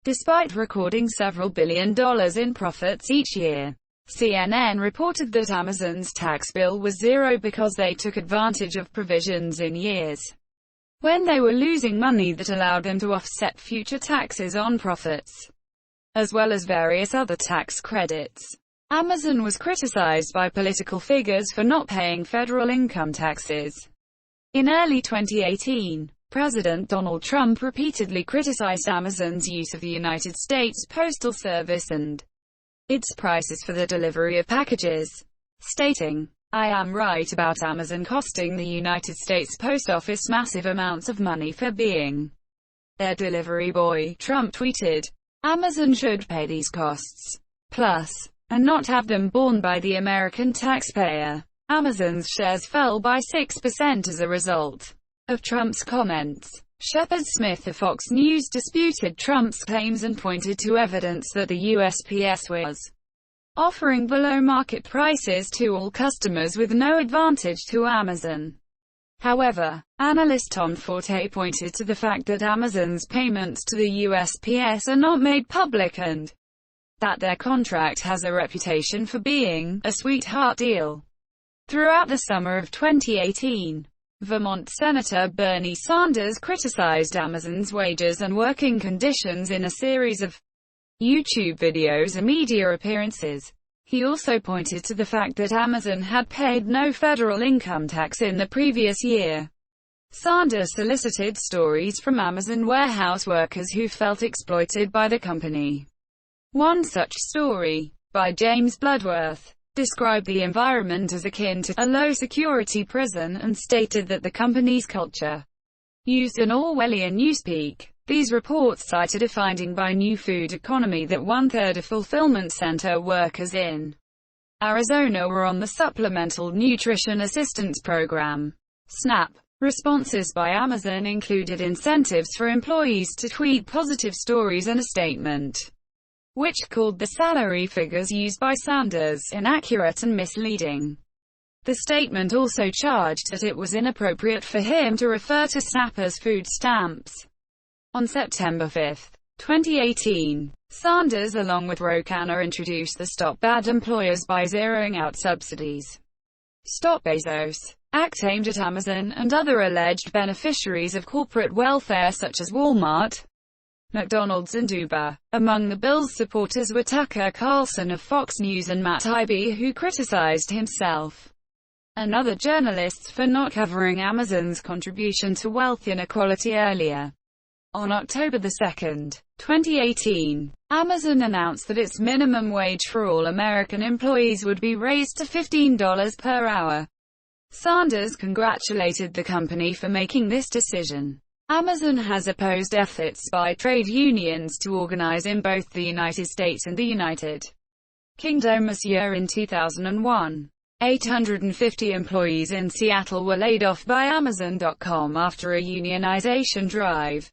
despite recording several $billion in profits each year. CNN reported that Amazon's tax bill was zero because they took advantage of provisions in years when they were losing money that allowed them to offset future taxes on profits, as well as various other tax credits. Amazon was criticized by political figures for not paying federal income taxes. In early 2018, President Donald Trump repeatedly criticized Amazon's use of the United States Postal Service and its prices for the delivery of packages, stating, "I am right about Amazon costing the United States Post Office massive amounts of money for being their delivery boy." Trump tweeted, "Amazon should pay these costs, plus, and not have them borne by the American taxpayer." Amazon's shares fell by 6% as a result of Trump's comments. Shepard Smith of Fox News disputed Trump's claims and pointed to evidence that the USPS was offering below-market prices to all customers with no advantage to Amazon. However, analyst Tom Forte pointed to the fact that Amazon's payments to the USPS are not made public and that their contract has a reputation for being a sweetheart deal. Throughout the summer of 2018, Vermont Senator Bernie Sanders criticized Amazon's wages and working conditions in a series of YouTube videos and media appearances. He also pointed to the fact that Amazon had paid no federal income tax in the previous year. Sanders solicited stories from Amazon warehouse workers who felt exploited by the company. One such story, by James Bloodworth, described the environment as akin to a low-security prison and stated that the company's culture used an Orwellian newspeak. These reports cited a finding by New Food Economy that one-third of fulfillment center workers in Arizona were on the Supplemental Nutrition Assistance Program, SNAP. Responses by Amazon included incentives for employees to tweet positive stories and a statement which called the salary figures used by Sanders inaccurate and misleading. The statement also charged that it was inappropriate for him to refer to SNAP as food stamps. On September 5, 2018, Sanders along with Ro Khanna introduced the Stop Bad Employers by Zeroing Out Subsidies, Stop Bezos Act aimed at Amazon and other alleged beneficiaries of corporate welfare such as Walmart, McDonald's and Uber. Among the bill's supporters were Tucker Carlson of Fox News and Matt Taibbi, who criticized himself and other journalists for not covering Amazon's contribution to wealth inequality earlier. On October 2, 2018, Amazon announced that its minimum wage for all American employees would be raised to $15 per hour. Sanders congratulated the company for making this decision. Amazon has opposed efforts by trade unions to organize in both the United States and the United Kingdom. This year in 2001, 850 employees in Seattle were laid off by Amazon.com after a unionization drive.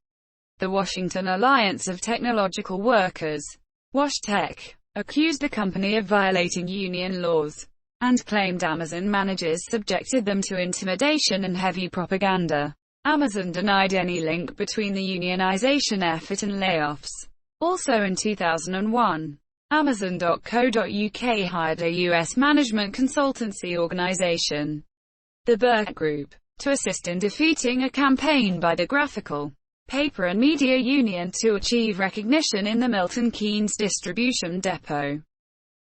The Washington Alliance of Technological Workers, WashTech, accused the company of violating union laws, and claimed Amazon managers subjected them to intimidation and heavy propaganda. Amazon denied any link between the unionization effort and layoffs. Also in 2001, Amazon.co.uk hired a U.S. management consultancy organization, the Burke Group, to assist in defeating a campaign by the Graphical Paper and Media Union to achieve recognition in the Milton Keynes distribution depot.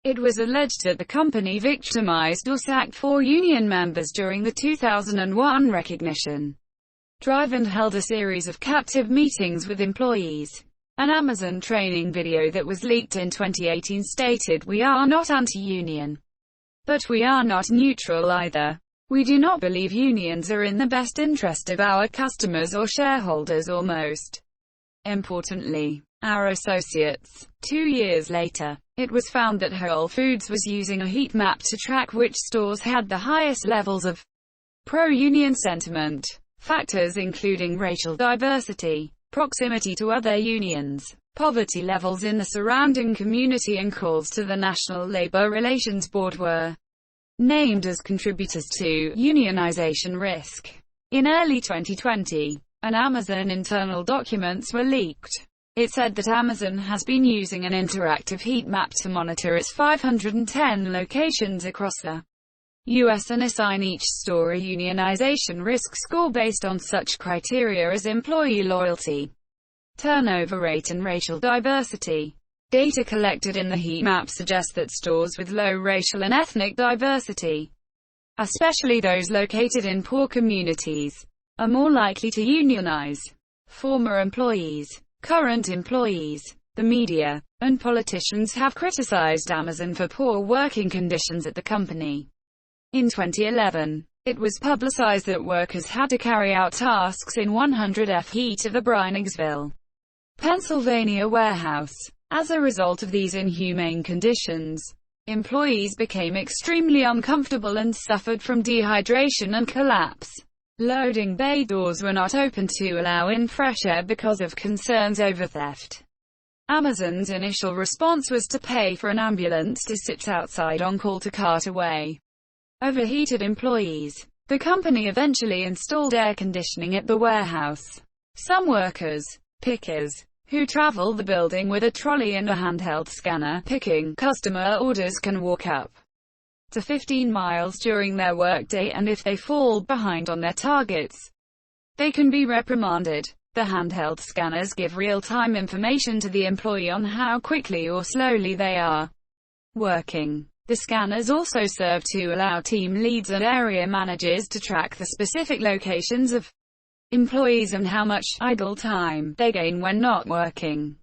It was alleged that the company victimized or sacked 4 union members during the 2001 recognition drive and held a series of captive meetings with employees. An Amazon training video that was leaked in 2018 stated, "We are not anti-union, but we are not neutral either. We do not believe unions are in the best interest of our customers or shareholders, or most importantly, our associates. 2 years later, it was found that Whole Foods was using a heat map to track which stores had the highest levels of pro-union sentiment. Factors including racial diversity, proximity to other unions, poverty levels in the surrounding community and calls to the National Labor Relations Board were named as contributors to unionization risk. In early 2020, an Amazon internal documents were leaked. It said that Amazon has been using an interactive heat map to monitor its 510 locations across the U.S. and assign each store a unionization risk score based on such criteria as employee loyalty, turnover rate and racial diversity. Data collected in the heat map suggests that stores with low racial and ethnic diversity, especially those located in poor communities, are more likely to unionize. Former employees, current employees, the media, and politicians have criticized Amazon for poor working conditions at the company. In 2011, it was publicized that workers had to carry out tasks in 100 feet of the Brynigsville, Pennsylvania warehouse. As a result of these inhumane conditions, employees became extremely uncomfortable and suffered from dehydration and collapse. Loading bay doors were not open to allow in fresh air because of concerns over theft. Amazon's initial response was to pay for an ambulance to sit outside on call to cart away overheated employees. The company eventually installed air conditioning at the warehouse. Some workers, pickers, who travel the building with a trolley and a handheld scanner, picking customer orders can walk up to 15 miles during their workday, and if they fall behind on their targets, they can be reprimanded. The handheld scanners give real-time information to the employee on how quickly or slowly they are working. The scanners also serve to allow team leads and area managers to track the specific locations of employees and how much idle time they gain when not working.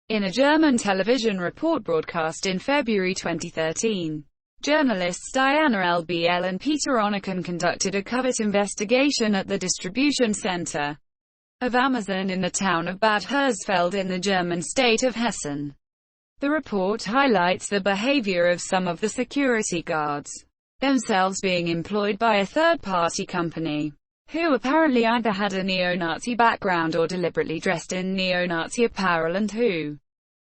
In a German television report broadcast in February 2013, journalists Diana LBL and Peter Onneken conducted a covert investigation at the distribution center of Amazon in the town of Bad Hersfeld in the German state of Hessen. The report highlights the behavior of some of the security guards, themselves being employed by a third-party company, who apparently either had a neo-Nazi background or deliberately dressed in neo-Nazi apparel, and who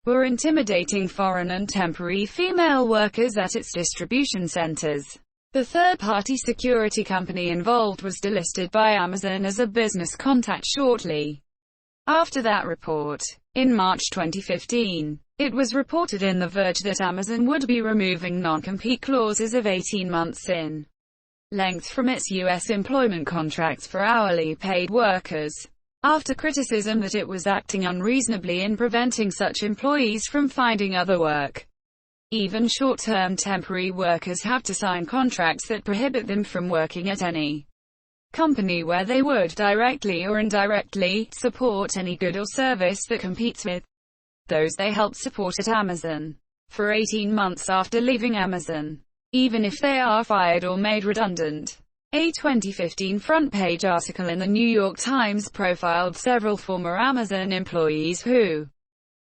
were intimidating foreign and temporary female workers at its distribution centers. The third-party security company involved was delisted by Amazon as a business contact shortly after that report. In March 2015, it was reported in The Verge that Amazon would be removing non-compete clauses of 18 months in length from its U.S. employment contracts for hourly paid workers, after criticism that it was acting unreasonably in preventing such employees from finding other work. Even short-term temporary workers have to sign contracts that prohibit them from working at any company where they would directly or indirectly support any good or service that competes with those they help support at Amazon for 18 months after leaving Amazon, even if they are fired or made redundant. A 2015 front-page article in the New York Times profiled several former Amazon employees who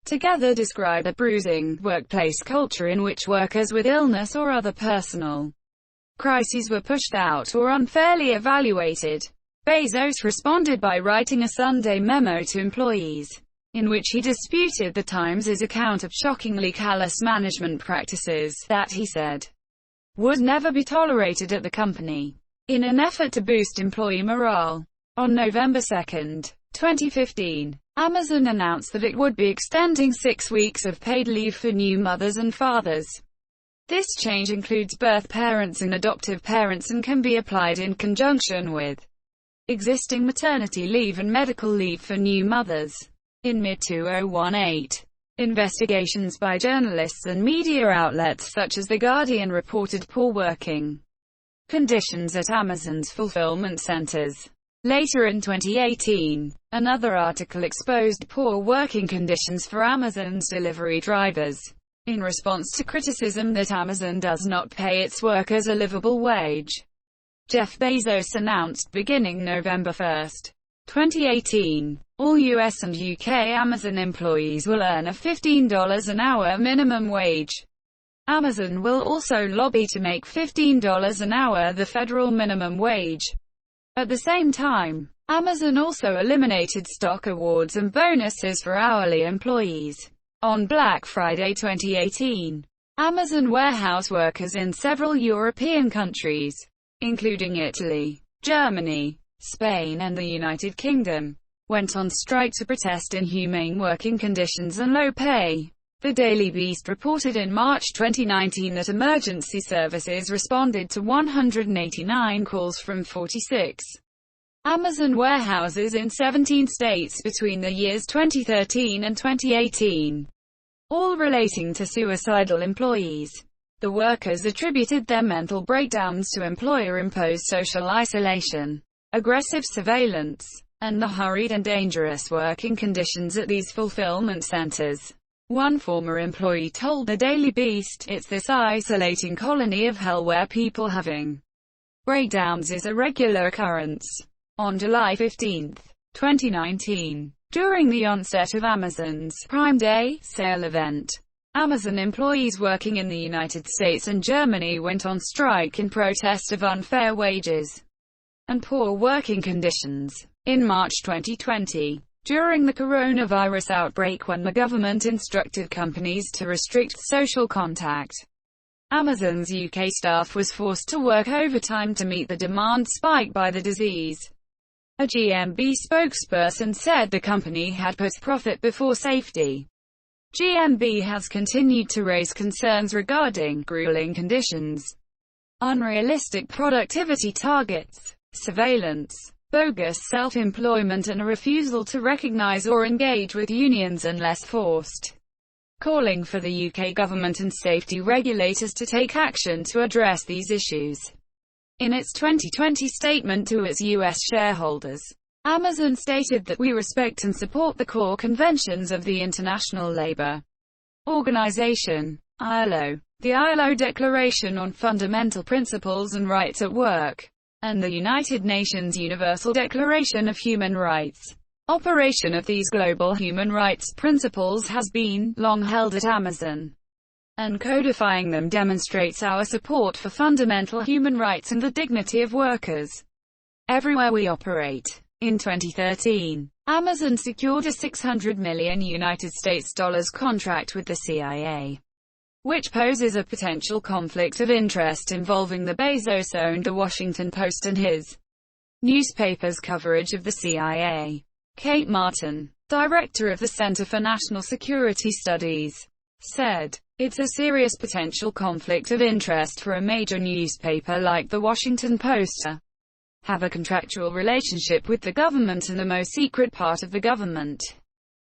together described a bruising workplace culture in which workers with illness or other personal crises were pushed out or unfairly evaluated. Bezos responded by writing a Sunday memo to employees, in which he disputed the Times' account of shockingly callous management practices that he said would never be tolerated at the company, in an effort to boost employee morale. On November 2, 2015, Amazon announced that it would be extending 6 weeks of paid leave for new mothers and fathers. This change includes birth parents and adoptive parents and can be applied in conjunction with existing maternity leave and medical leave for new mothers. In mid-2018, investigations by journalists and media outlets such as The Guardian reported poor working conditions at Amazon's fulfillment centers. Later in 2018, another article exposed poor working conditions for Amazon's delivery drivers, in response to criticism that Amazon does not pay its workers a livable wage. Jeff Bezos announced beginning November 1, 2018. All US and UK Amazon employees will earn a $15 an hour minimum wage. Amazon will also lobby to make $15 an hour the federal minimum wage. At the same time, Amazon also eliminated stock awards and bonuses for hourly employees. On Black Friday 2018, Amazon warehouse workers in several European countries, including Italy, Germany, Spain and the United Kingdom, went on strike to protest inhumane working conditions and low pay. The Daily Beast reported in March 2019 that emergency services responded to 189 calls from 46 Amazon warehouses in 17 states between the years 2013 and 2018, all relating to suicidal employees. The workers attributed their mental breakdowns to employer-imposed social isolation, aggressive surveillance, and the hurried and dangerous working conditions at these fulfillment centers. One former employee told the Daily Beast, "It's this isolating colony of hell where people having breakdowns is a regular occurrence." On July 15, 2019, during the onset of Amazon's Prime Day sale event, Amazon employees working in the United States and Germany went on strike in protest of unfair wages and poor working conditions. In March 2020, during the coronavirus outbreak when the government instructed companies to restrict social contact, Amazon's UK staff was forced to work overtime to meet the demand spike by the disease. A GMB spokesperson said the company had put profit before safety. GMB has continued to raise concerns regarding grueling conditions, unrealistic productivity targets, surveillance, bogus self-employment and a refusal to recognize or engage with unions unless forced, calling for the UK government and safety regulators to take action to address these issues. In its 2020 statement to its US shareholders, Amazon stated that we respect and support the core conventions of the International Labour Organization, ILO, the ILO Declaration on Fundamental Principles and Rights at Work, and the United Nations Universal Declaration of Human Rights. Operation of these global human rights principles has been long held at Amazon, and codifying them demonstrates our support for fundamental human rights and the dignity of workers everywhere we operate. In 2013, Amazon secured a $600 million United States contract with the CIA, which poses a potential conflict of interest involving the Bezos-owned The Washington Post and his newspaper's coverage of the CIA. Kate Martin, director of the Center for National Security Studies, said, "It's a serious potential conflict of interest for a major newspaper like The Washington Post to have a contractual relationship with the government and the most secret part of the government."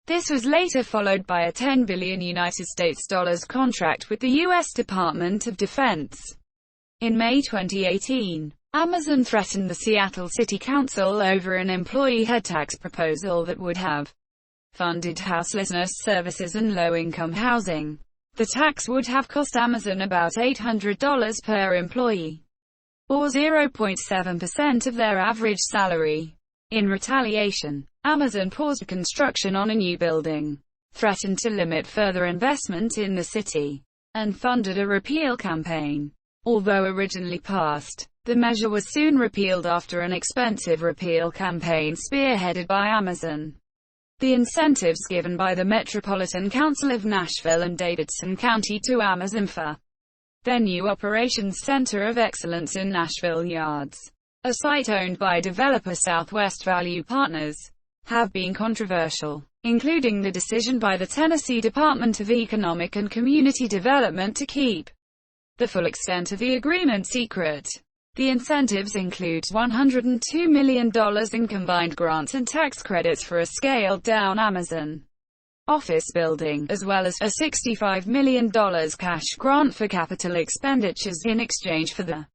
This was later followed by a $10 billion United States contract with the U.S. Department of Defense. In May 2018, Amazon threatened the Seattle City Council over an employee head tax proposal that would have funded houselessness services and low-income housing. The tax would have cost Amazon about $800 per employee, or 0.7% of their average salary. In retaliation, Amazon paused construction on a new building, threatened to limit further investment in the city, and funded a repeal campaign. Although originally passed, the measure was soon repealed after an expensive repeal campaign spearheaded by Amazon. The incentives given by the Metropolitan Council of Nashville and Davidson County to Amazon for their new operations center of excellence in Nashville Yards, a site owned by developer Southwest Value Partners, have been controversial, including the decision by the Tennessee Department of Economic and Community Development to keep the full extent of the agreement secret. The incentives include $102 million in combined grants and tax credits for a scaled-down Amazon office building, as well as a $65 million cash grant for capital expenditures in exchange for the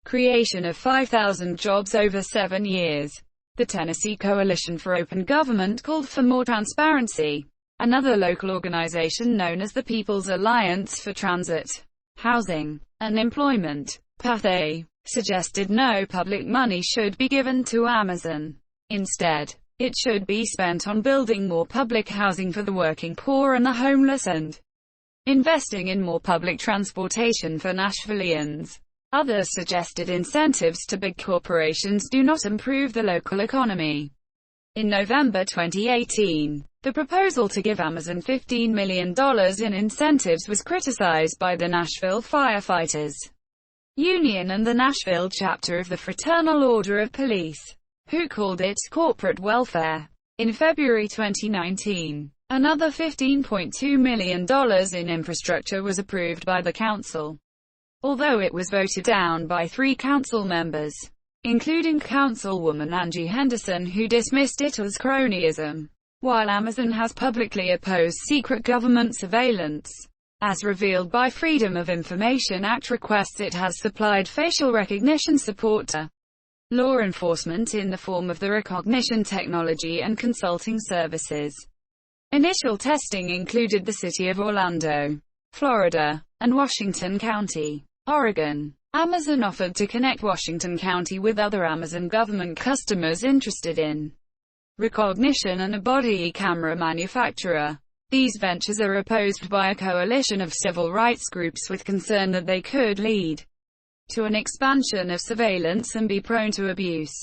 creation of 5,000 jobs over 7 years. The Tennessee Coalition for Open Government called for more transparency. Another local organization known as the People's Alliance for Transit, Housing, and Employment, PATH-A, suggested no public money should be given to Amazon. Instead, it should be spent on building more public housing for the working poor and the homeless and investing in more public transportation for Nashvillians. Others suggested incentives to big corporations do not improve the local economy. In November 2018, the proposal to give Amazon $15 million in incentives was criticized by the Nashville Firefighters Union and the Nashville chapter of the Fraternal Order of Police, who called it corporate welfare. In February 2019, another $15.2 million in infrastructure was approved by the council, although it was voted down by 3 council members, including Councilwoman Angie Henderson, who dismissed it as cronyism. While Amazon has publicly opposed secret government surveillance, as revealed by Freedom of Information Act requests, it has supplied facial recognition support to law enforcement in the form of the Recognition technology and consulting services. Initial testing included the city of Orlando, Florida, and Washington County, Oregon. Amazon offered to connect Washington County with other Amazon government customers interested in recognition and a body camera manufacturer. These ventures are opposed by a coalition of civil rights groups with concern that they could lead to an expansion of surveillance and be prone to abuse.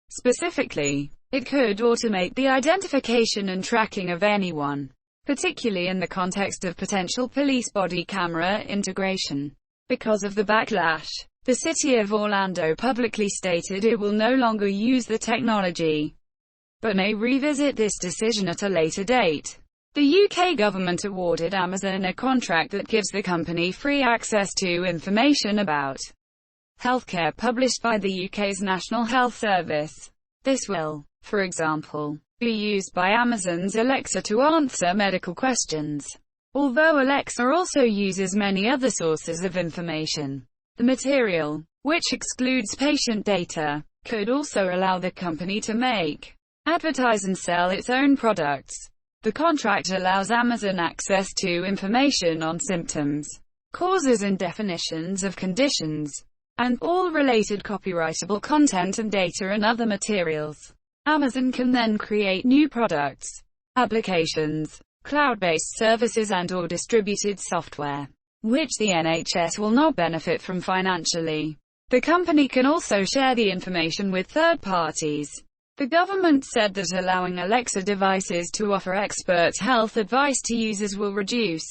Specifically, it could automate the identification and tracking of anyone, particularly in the context of potential police body camera integration. Because of the backlash, the city of Orlando publicly stated it will no longer use the technology, but may revisit this decision at a later date. The UK government awarded Amazon a contract that gives the company free access to information about healthcare published by the UK's National Health Service. This will, for example, be used by Amazon's Alexa to answer medical questions. Although Alexa also uses many other sources of information, the material, which excludes patient data, could also allow the company to make, advertise and sell its own products. The contract allows Amazon access to information on symptoms, causes and definitions of conditions, and all related copyrightable content and data and other materials. Amazon can then create new products, applications, cloud-based services and/or distributed software, which the NHS will not benefit from financially. The company can also share the information with third parties. The government said that allowing Alexa devices to offer expert health advice to users will reduce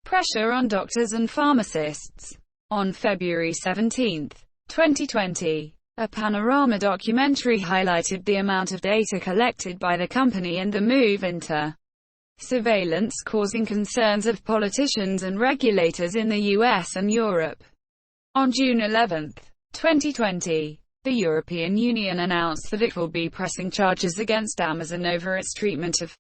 pressure on doctors and pharmacists. On February 17, 2020, a panorama documentary highlighted the amount of data collected by the company and the move into surveillance causing concerns of politicians and regulators in the US and Europe. On June 11, 2020, the European Union announced that it will be pressing charges against Amazon over its treatment of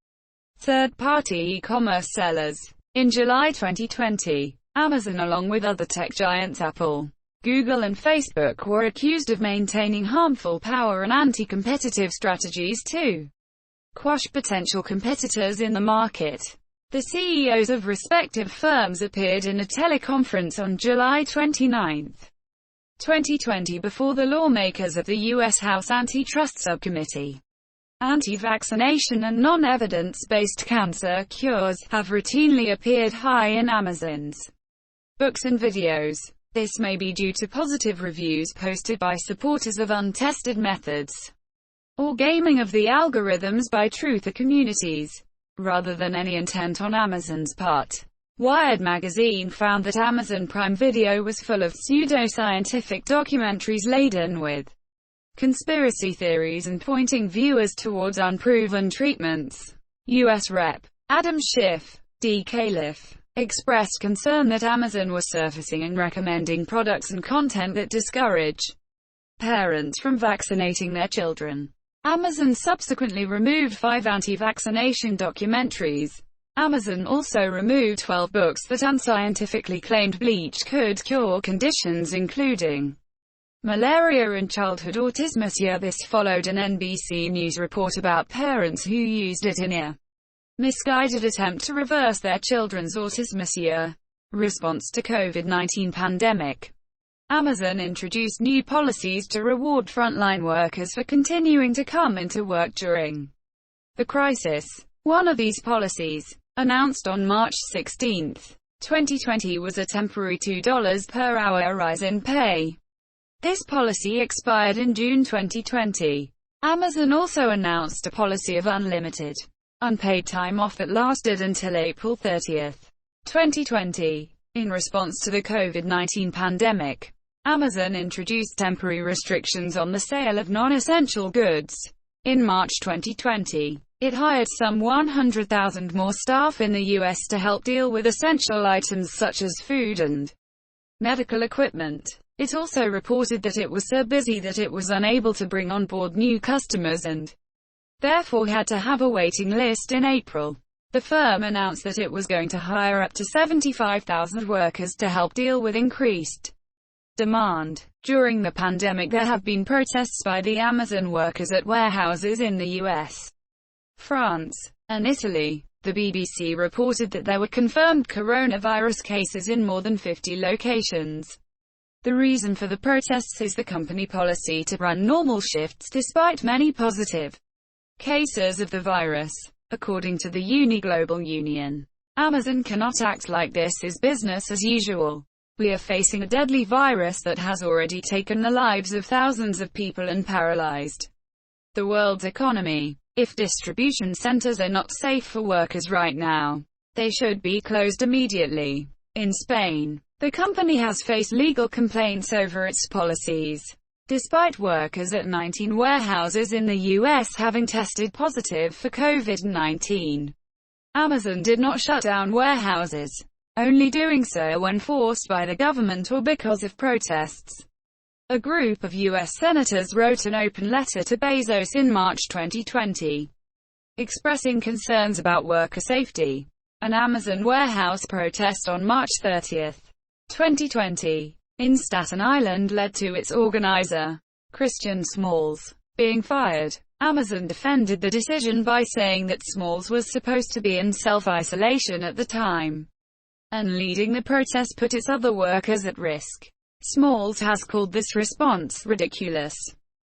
third-party e-commerce sellers. In July 2020, Amazon, along with other tech giants Apple, Google and Facebook, were accused of maintaining harmful power and anti-competitive strategies to quash potential competitors in the market. The CEOs of respective firms appeared in a teleconference on July 29, 2020 before the lawmakers of the U.S. House Antitrust Subcommittee. Anti-vaccination and non-evidence-based cancer cures have routinely appeared high in Amazon's books and videos. This may be due to positive reviews posted by supporters of untested methods, or gaming of the algorithms by truther communities, rather than any intent on Amazon's part. Wired magazine found that Amazon Prime Video was full of pseudo-scientific documentaries laden with conspiracy theories and pointing viewers towards unproven treatments. U.S. Rep. Adam Schiff, D. Califf, expressed concern that Amazon was surfacing and recommending products and content that discourage parents from vaccinating their children. Amazon subsequently removed 5 anti-vaccination documentaries. Amazon also removed 12 books that unscientifically claimed bleach could cure conditions including malaria and childhood autism. This followed an NBC News report about parents who used it in a misguided attempt to reverse their children's autism response to COVID-19 pandemic. Amazon introduced new policies to reward frontline workers for continuing to come into work during the crisis. One of these policies, announced on March 16, 2020, was a temporary $2 per hour rise in pay. This policy expired in June 2020. Amazon also announced a policy of unlimited, unpaid time off that lasted until April 30, 2020. In response to the COVID-19 pandemic, Amazon introduced temporary restrictions on the sale of non-essential goods. In March 2020, it hired some 100,000 more staff in the U.S. to help deal with essential items such as food and medical equipment. It also reported that it was so busy that it was unable to bring on board new customers and therefore had to have a waiting list in April. The firm announced that it was going to hire up to 75,000 workers to help deal with increased demand. During the pandemic, there have been protests by the Amazon workers at warehouses in the US, France, and Italy. The BBC reported that there were confirmed coronavirus cases in more than 50 locations. The reason for the protests is the company policy to run normal shifts despite many positive cases of the virus. According to the Global Union, Amazon cannot act like this is business as usual. We are facing a deadly virus that has already taken the lives of thousands of people and paralyzed the world's economy. If distribution centers are not safe for workers right now, they should be closed immediately. In Spain, the company has faced legal complaints over its policies, despite workers at 19 warehouses in the U.S. having tested positive for COVID-19. Amazon did not shut down warehouses, only doing so when forced by the government or because of protests. A group of U.S. senators wrote an open letter to Bezos in March 2020, expressing concerns about worker safety. An Amazon warehouse protest on March 30, 2020, in Staten Island led to its organizer, Christian Smalls, being fired. Amazon defended the decision by saying that Smalls was supposed to be in self-isolation at the time, and leading the protest put its other workers at risk. Smalls has called this response ridiculous.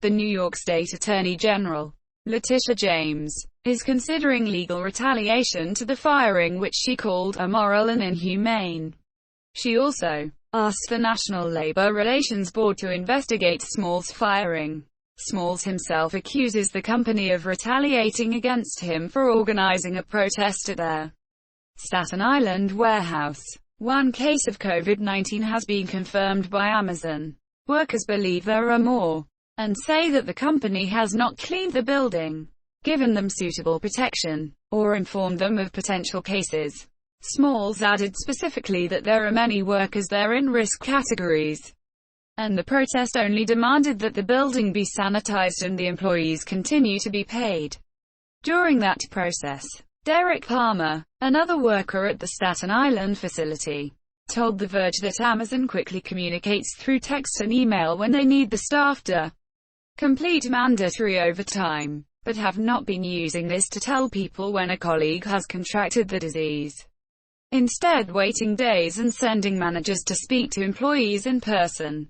The New York State Attorney General, Letitia James, is considering legal retaliation to the firing, which she called immoral and inhumane. She also asked the National Labor Relations Board to investigate Smalls' firing. Smalls himself accuses the company of retaliating against him for organizing a protest at their Staten Island warehouse. One case of COVID-19 has been confirmed by Amazon. Workers believe there are more, and say that the company has not cleaned the building, given them suitable protection, or informed them of potential cases. Smalls added specifically that there are many workers there in risk categories, and the protest only demanded that the building be sanitized and the employees continue to be paid. During that process, Derek Palmer, another worker at the Staten Island facility, told The Verge that Amazon quickly communicates through text and email when they need the staff to complete mandatory overtime, but have not been using this to tell people when a colleague has contracted the disease. Instead, waiting days and sending managers to speak to employees in person.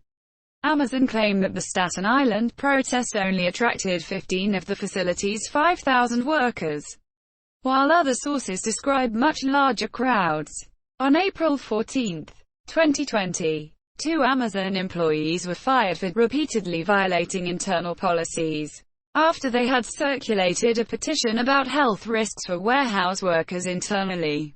Amazon claimed that the Staten Island protest only attracted 15 of the facility's 5,000 workers, while other sources describe much larger crowds. On April 14, 2020, 2 Amazon employees were fired for repeatedly violating internal policies, after they had circulated a petition about health risks for warehouse workers internally.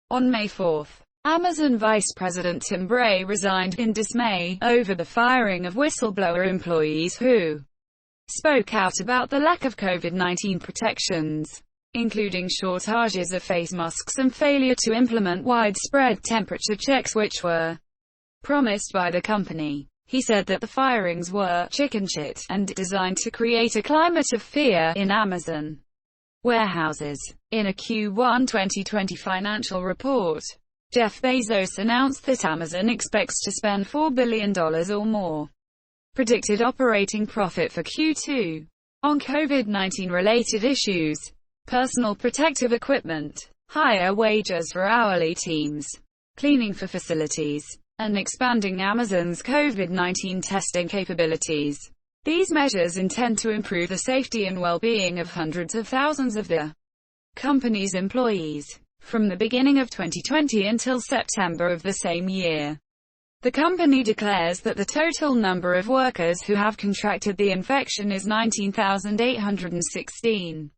On May 4, Amazon Vice President Tim Bray resigned in dismay over the firing of whistleblower employees who spoke out about the lack of COVID-19 protections, including shortages of face masks and failure to implement widespread temperature checks which were promised by the company. He said that the firings were chicken shit and designed to create a climate of fear in Amazon warehouses. In a Q1 2020 financial report, Jeff Bezos announced that Amazon expects to spend $4 billion or more predicted operating profit for Q2 on COVID-19 related issues, personal protective equipment, higher wages for hourly teams, cleaning for facilities, and expanding Amazon's COVID-19 testing capabilities. These measures intend to improve the safety and well-being of hundreds of thousands of the company's employees. From the beginning of 2020 until September of the same year, the company declares that the total number of workers who have contracted the infection is 19,816.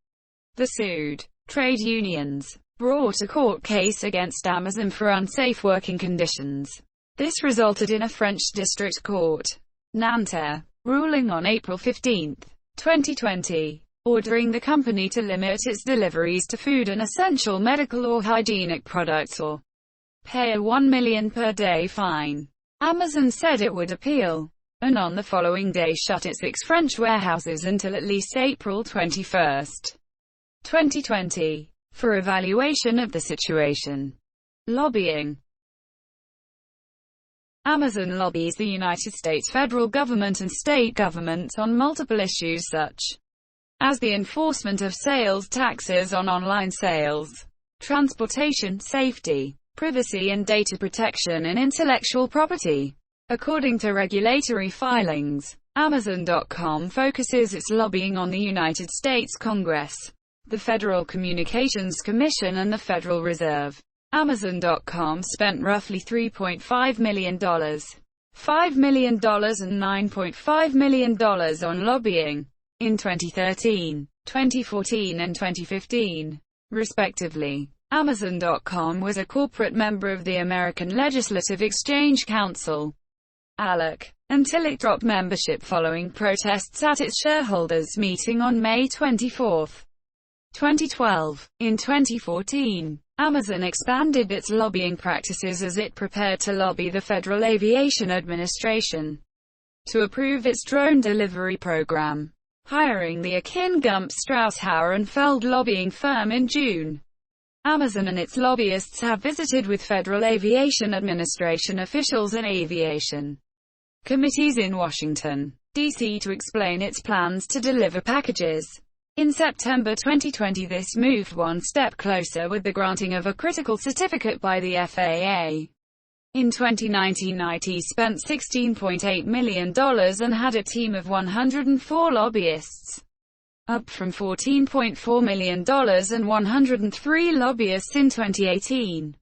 The sued trade unions brought a court case against Amazon for unsafe working conditions. This resulted in a French district court, Nanterre, ruling on April 15, 2020, ordering the company to limit its deliveries to food and essential medical or hygienic products or pay a $1 million per day fine. Amazon said it would appeal, and on the following day shut its 6 French warehouses until at least April 21, 2020, for evaluation of the situation. Lobbying. Amazon lobbies the United States federal government and state governments on multiple issues such as the enforcement of sales taxes on online sales, transportation safety, privacy and data protection, and intellectual property. According to regulatory filings, Amazon.com focuses its lobbying on the United States Congress, the Federal Communications Commission, and the Federal Reserve. Amazon.com spent roughly $3.5 million, $5 million and $9.5 million on lobbying in 2013, 2014 and 2015, respectively. Amazon.com was a corporate member of the American Legislative Exchange Council, ALEC, until it dropped membership following protests at its shareholders' meeting on May 24, 2012. In 2014, Amazon expanded its lobbying practices as it prepared to lobby the Federal Aviation Administration to approve its drone delivery program, hiring the Akin Gump Strauss Hauer lobbying firm in June. Amazon and its lobbyists have visited with Federal Aviation Administration officials and aviation committees in Washington, D.C. to explain its plans to deliver packages. In September 2020, this moved one step closer with the granting of a critical certificate by the FAA. In 2019, IT spent $16.8 million and had a team of 104 lobbyists, up from $14.4 million and 103 lobbyists in 2018.